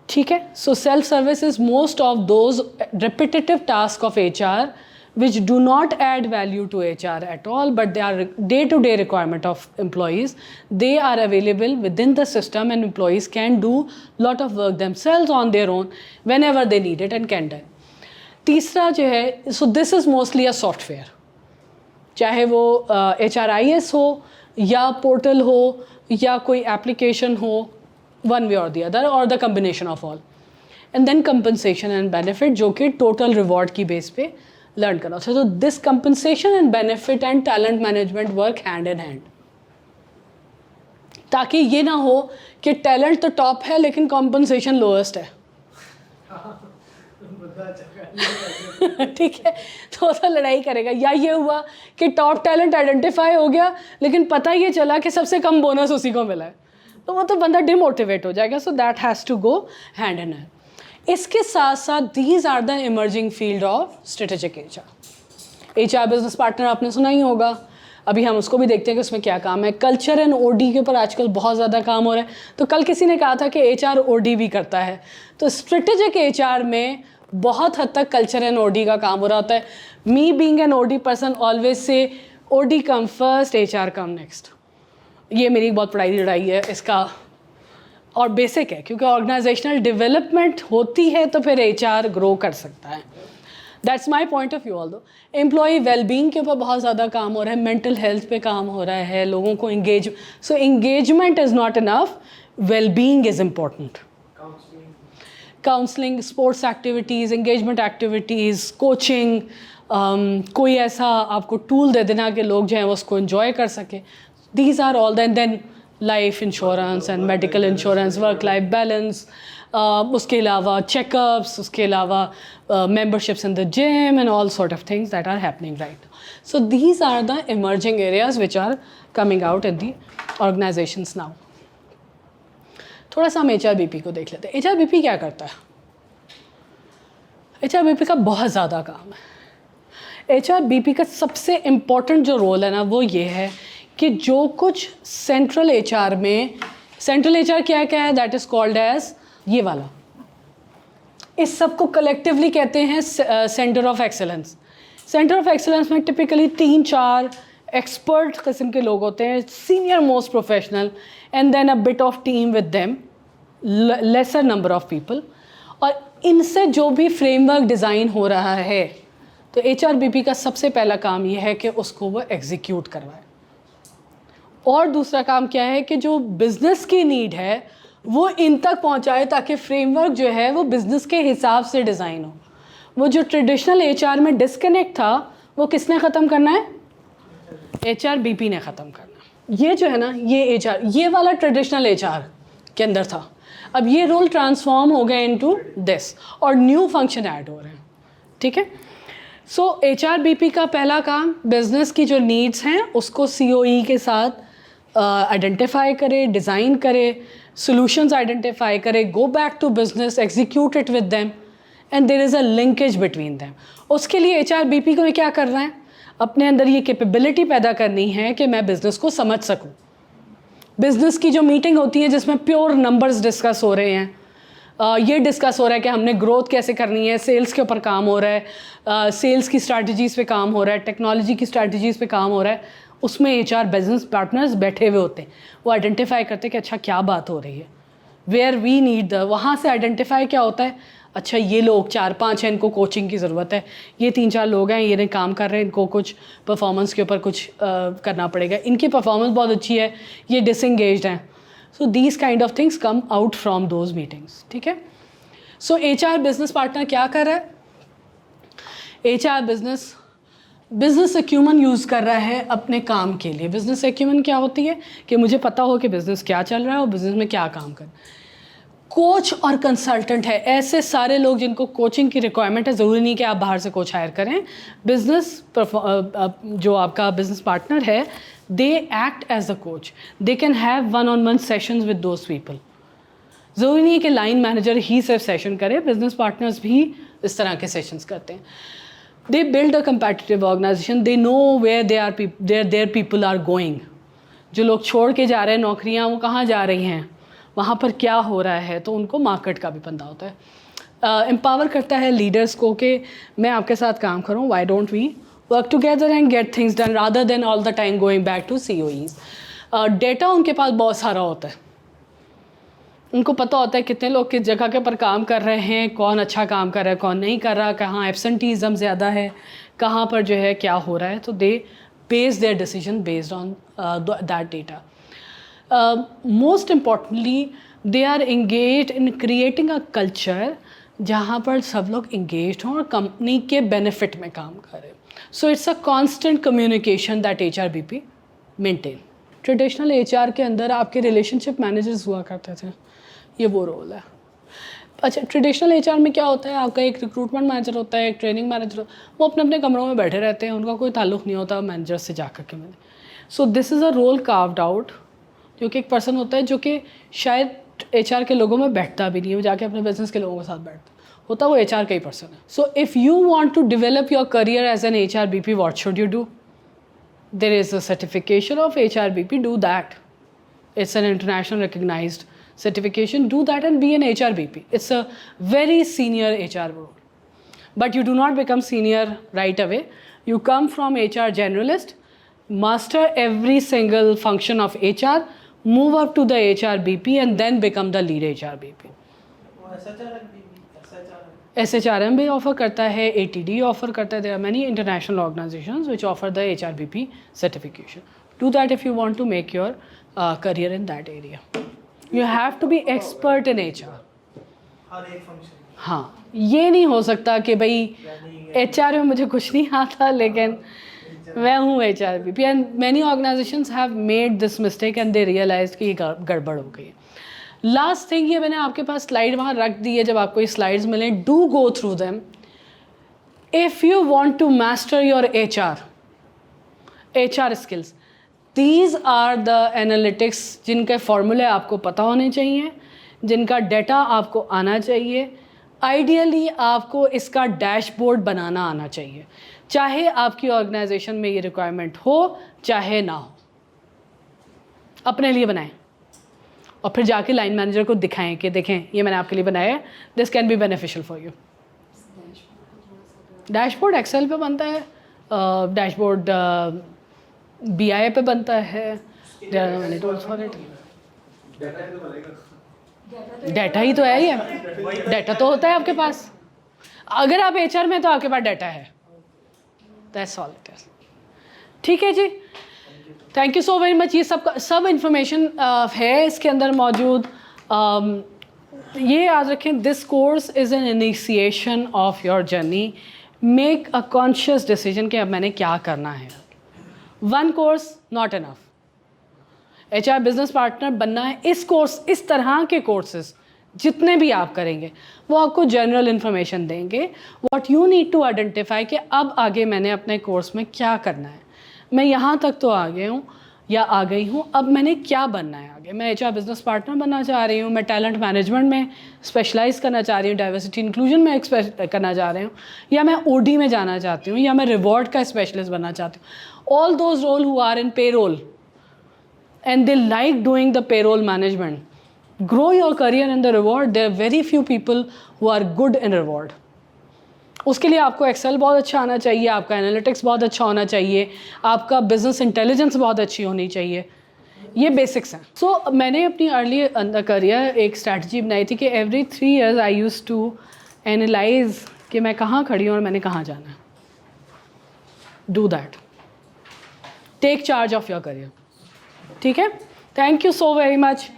ठीक है? So self service is most of those repetitive tasks of HR which do not add value to HR at all, but they are day-to-day requirement of employees. They are available within the system and employees can do lot of work themselves on their own whenever they need it and can do. तीसरा जो है, so this is mostly a software. चाहे वो HRIS हो या portal हो या कोई एप्लीकेशन हो, वन वे और द अदर और the combination of all. And then compensation and benefit, जो कि टोटल रिवॉर्ड की बेस पे लर्न करना। तो this compensation and benefit and talent management work hand in hand, ताकि ये ना हो कि टैलेंट तो टॉप है लेकिन कंपनसेशन लोएस्ट है। ठीक है, तो लड़ाई करेगा। या ये हुआ कि टॉप टैलेंट आइडेंटिफाई हो गया लेकिन पता ये चला कि सबसे कम बोनस उसी को मिला है, तो वो तो बंदा डिमोटिवेट हो जाएगा। So that has to go hand in hand. इसके साथ साथ these are the emerging field of strategic HR business partner आपने सुना ही होगा। अभी हम उसको भी देखते हैं कि उसमें क्या काम है। कल्चर एंड OD के ऊपर आजकल बहुत ज़्यादा काम हो रहा है। तो कल किसी ने कहा था कि HR OD भी करता है। तो स्ट्रेटेजिक HR में बहुत हद तक कल्चर एंड ओडी का काम हो रहा होता है. Me being an OD person always say OD come first, HR come next. ये मेरी बहुत पढ़ाई लड़ाई है इसका, और बेसिक है, क्योंकि ऑर्गेनाइजेशनल डेवलपमेंट होती है तो फिर एचआर ग्रो कर सकता है. That's my point of view. Although employee wellbeing के ऊपर बहुत ज़्यादा काम हो रहा है, मेंटल हेल्थ पे काम हो रहा है, लोगों को engage. So engagement is not enough, wellbeing is important. Counselling, sports activities, engagement activities, coaching, कोई ऐसा आपको टूल दे देना कि लोग जो हैं वो उसको इन्जॉय कर सकें. These are all. Then life insurance and medical insurance, work life balance, उसके अलावा चेकअप्स, उसके अलावा memberships in the gym and all sort of things that are happening right now. So these are the emerging areas which are coming out in the organizations now. थोड़ा सा हम HRBP को देख लेते हैं. HRBP क्या करता है? HRBP का बहुत ज़्यादा काम है. HRBP का सबसे इम्पॉर्टेंट जो रोल है ना वो ये है कि जो कुछ सेंट्रल HR में, सेंट्रल HR क्या क्या है, दैट इज़ कॉल्ड एज ये वाला, इस सब को कलेक्टिवली कहते हैं centre of excellence. Centre of excellence में टिपिकली 3-4 एक्सपर्ट किस्म के लोग होते हैं, senior most professional, and then a bit of team with them, lesser number of people. और इनसे जो भी फ्रेमवर्क डिज़ाइन हो रहा है तो HRBP का सबसे पहला काम यह है कि उसको वो एग्जीक्यूट करवाए. और दूसरा काम क्या है कि जो बिज़नेस की नीड है वो इन तक पहुंचाए ताकि फ्रेमवर्क जो है वो बिज़नेस के हिसाब से डिज़ाइन हो. वो जो ट्रेडिशनल HR में डिस्कनेक्ट था वो किसने ख़त्म करना है? HRBP ने ख़त्म करना है. ये जो है ना, ये HR, ये वाला ट्रेडिशनल HR के अंदर था. अब ये रोल ट्रांसफॉर्म हो गए इनटू दिस और न्यू फंक्शन ऐड हो रहे हैं. ठीक है. सो HRBP का पहला काम बिज़नेस की जो नीड्स हैं उसको COE के साथ आइडेंटिफाई करे, डिज़ाइन करे, solutions identify करे, go back to business, execute it with them, and there is a linkage between them. उसके लिए HRBP को क्या करना है? अपने अंदर ये कैपेबिलिटी पैदा करनी है कि मैं बिज़नेस को समझ सकूं. बिज़नेस की जो मीटिंग होती है जिसमें प्योर नंबर्स डिस्कस हो रहे हैं, ये डिस्कस हो रहा है कि हमने ग्रोथ कैसे करनी है, सेल्स के ऊपर काम हो रहा है, सेल्स की स्ट्रैटेजीज़ पे काम हो रहा है, टेक्नोलॉजी की स्ट्रैटेजीज़ पे काम हो रहा है. उसमें HR बिजनेस पार्टनर्स बैठे हुए होते हैं, वो आइडेंटिफाई करते हैं कि अच्छा क्या बात हो रही है, वेयर वी नीड द, वहाँ से आइडेंटिफाई क्या होता है, अच्छा ये लोग 4-5 हैं, इनको कोचिंग की ज़रूरत है, ये 3-4 लोग हैं, ये काम कर रहे हैं, इनको कुछ परफॉर्मेंस के ऊपर कुछ करना पड़ेगा, इनकी परफॉर्मेंस बहुत अच्छी है, ये डिसंगेज्ड हैं. So these kind of things come out from those meetings. ठीक है. सो HR बिजनेस पार्टनर क्या कर रहा है? HR बिजनेस एक्यूमन यूज़ कर रहा है अपने काम के लिए. बिजनेस एक्यूमन क्या होती है कि मुझे पता हो कि बिज़नेस क्या चल रहा है और बिज़नेस में क्या काम कर. कोच और कंसल्टेंट है, ऐसे सारे लोग जिनको कोचिंग की रिक्वायरमेंट है. ज़रूरी नहीं कि आप बाहर से कोच हायर करें. बिजनेस जो आपका बिजनेस पार्टनर है, they act as a coach, they can have 1-on-1 sessions with those people. ज़रूरी नहीं है कि लाइन मैनेजर ही सिर्फ सेशन करे, बिजनेस पार्टनर्स भी इस तरह के सेशंस करते हैं. They build a competitive organization. They know where their people are going. जो लोग छोड़ के जा रहे हैं नौकरियां, वो कहाँ जा रही हैं, वहाँ पर क्या हो रहा है, तो उनको मार्केट का भी पता होता है. एम्पावर करता है लीडर्स को कि मैं आपके साथ काम करूँ, why don't we work together and get things done rather than all the time going back to COEs. Data उनके पास बहुत सारा होता है, उनको पता होता है कितने लोग किस जगह के पर काम कर रहे हैं, कौन अच्छा काम कर रहा है, कौन नहीं कर रहा, कहाँ एब्सेंटीज़म ज़्यादा है, कहाँ पर जो है क्या हो रहा है. तो they base their decision based on that data. Most importantly they are engaged in creating a culture जहाँ पर सब लोग एंगेज्ड हों और कंपनी के बेनिफिट में काम करें. So it's a constant communication that HRBP maintain. Traditional HR के अंदर आपके रिलेशनशिप मैनेजर्स हुआ करते थे, ये वो रोल है. अच्छा, ट्रेडिशनल HR में क्या होता है, आपका एक रिक्रूटमेंट मैनेजर होता है, एक ट्रेनिंग मैनेजर, वो अपने अपने कमरों में बैठे रहते हैं, उनका कोई ताल्लुक़ नहीं होता मैनेजर से जा कर के मिले. So this is a role carved out, जो कि एक पर्सन होता है जो कि शायद HR के लोगों में बैठता भी नहीं है, वो जाके अपने बिजनेस के लोगों के साथ बैठता होता, वो HR का ही पर्सन है. So if you want to develop your career as an HRBP, what should you do? There is a certification of HRBP, do that. It's an international recognized certification, do that and be an HRBP. It's a very senior HR role. but you do not become senior right away. You come from HR generalist, master every single function of HR, move up to the HR BP and then become the lead HR BP. SHRM भी offer करता है, ATD offer करता है. There are many international organizations which offer the HRBP certification. Do that if you want to make your career in that area. You have to be expert in HR. हर एक function. हाँ, ये नहीं हो सकता कि भाई HR में मुझे कुछ नहीं आता लेकिन मैं हूँ HRBP. And many organizations have made this mistake and they realized कि ये गड़बड़ हो गई. लास्ट थिंग, ये मैंने आपके पास स्लाइड वहाँ रख दी है. जब आपको ये स्लाइड्स मिलें, do go through them. If you want to master your HR skills, these are the analytics जिनके फॉर्मूले आपको पता होने चाहिए, जिनका डाटा आपको आना चाहिए. आइडियली आपको इसका डैशबोर्ड बनाना आना चाहिए, चाहे आपकी ऑर्गेनाइजेशन में ये रिक्वायरमेंट हो चाहे ना हो. अपने लिए बनाएं और फिर जाके लाइन मैनेजर को दिखाएं कि देखें ये मैंने आपके लिए बनाया है, this can be beneficial for you. Dashboard excel पे बनता है, डैशबोर्ड BI पे बनता है. डाटा ही तो है ये, डाटा तो होता है आपके पास. अगर आप HR में तो आपके पास डाटा है. That's all it is. ठीक है जी, thank you so very much. ये सब इंफॉर्मेशन है इसके अंदर मौजूद. ये याद रखें, this course is an initiation of your journey. Make a conscious decision कि अब मैंने क्या करना है. One course not enough. HR business partner बनना है, इस कोर्स, इस तरह के कोर्सेज जितने भी आप करेंगे वो आपको जनरल इन्फॉर्मेशन देंगे. What you need to identify कि अब आगे मैंने अपने कोर्स में क्या करना है. मैं यहाँ तक तो आ गया हूँ या आ गई हूँ, अब मैंने क्या बनना है आगे. मैं HR बिजनेस पार्टनर बनना चाह रही हूँ, मैं टैलेंट मैनेजमेंट में स्पेशलाइज करना चाह रही हूँ, डाइवर्सिटी इंक्लूजन में करना चाह रही हूँ, या मैं OD में जाना चाहती हूँ, या मैं रिवॉर्ड का स्पेशलिस्ट बनना चाहती हूँ. All those role who are in payroll and they like doing the payroll management, grow your career in the reward. There are very few people who are good in reward. उसके लिए आपको Excel बहुत अच्छा आना चाहिए, आपका analytics बहुत अच्छा होना चाहिए, आपका बिजनेस इंटेलिजेंस बहुत अच्छी होनी चाहिए. ये बेसिक्स हैं. सो मैंने अपनी अर्ली करियर एक स्ट्रैटेजी बनाई थी कि every 3 years I use to analyse कि मैं कहाँ खड़ी हूँ और मैंने कहाँ जाना है. Do that. Take charge of your career. ठीक है. Thank you so very much.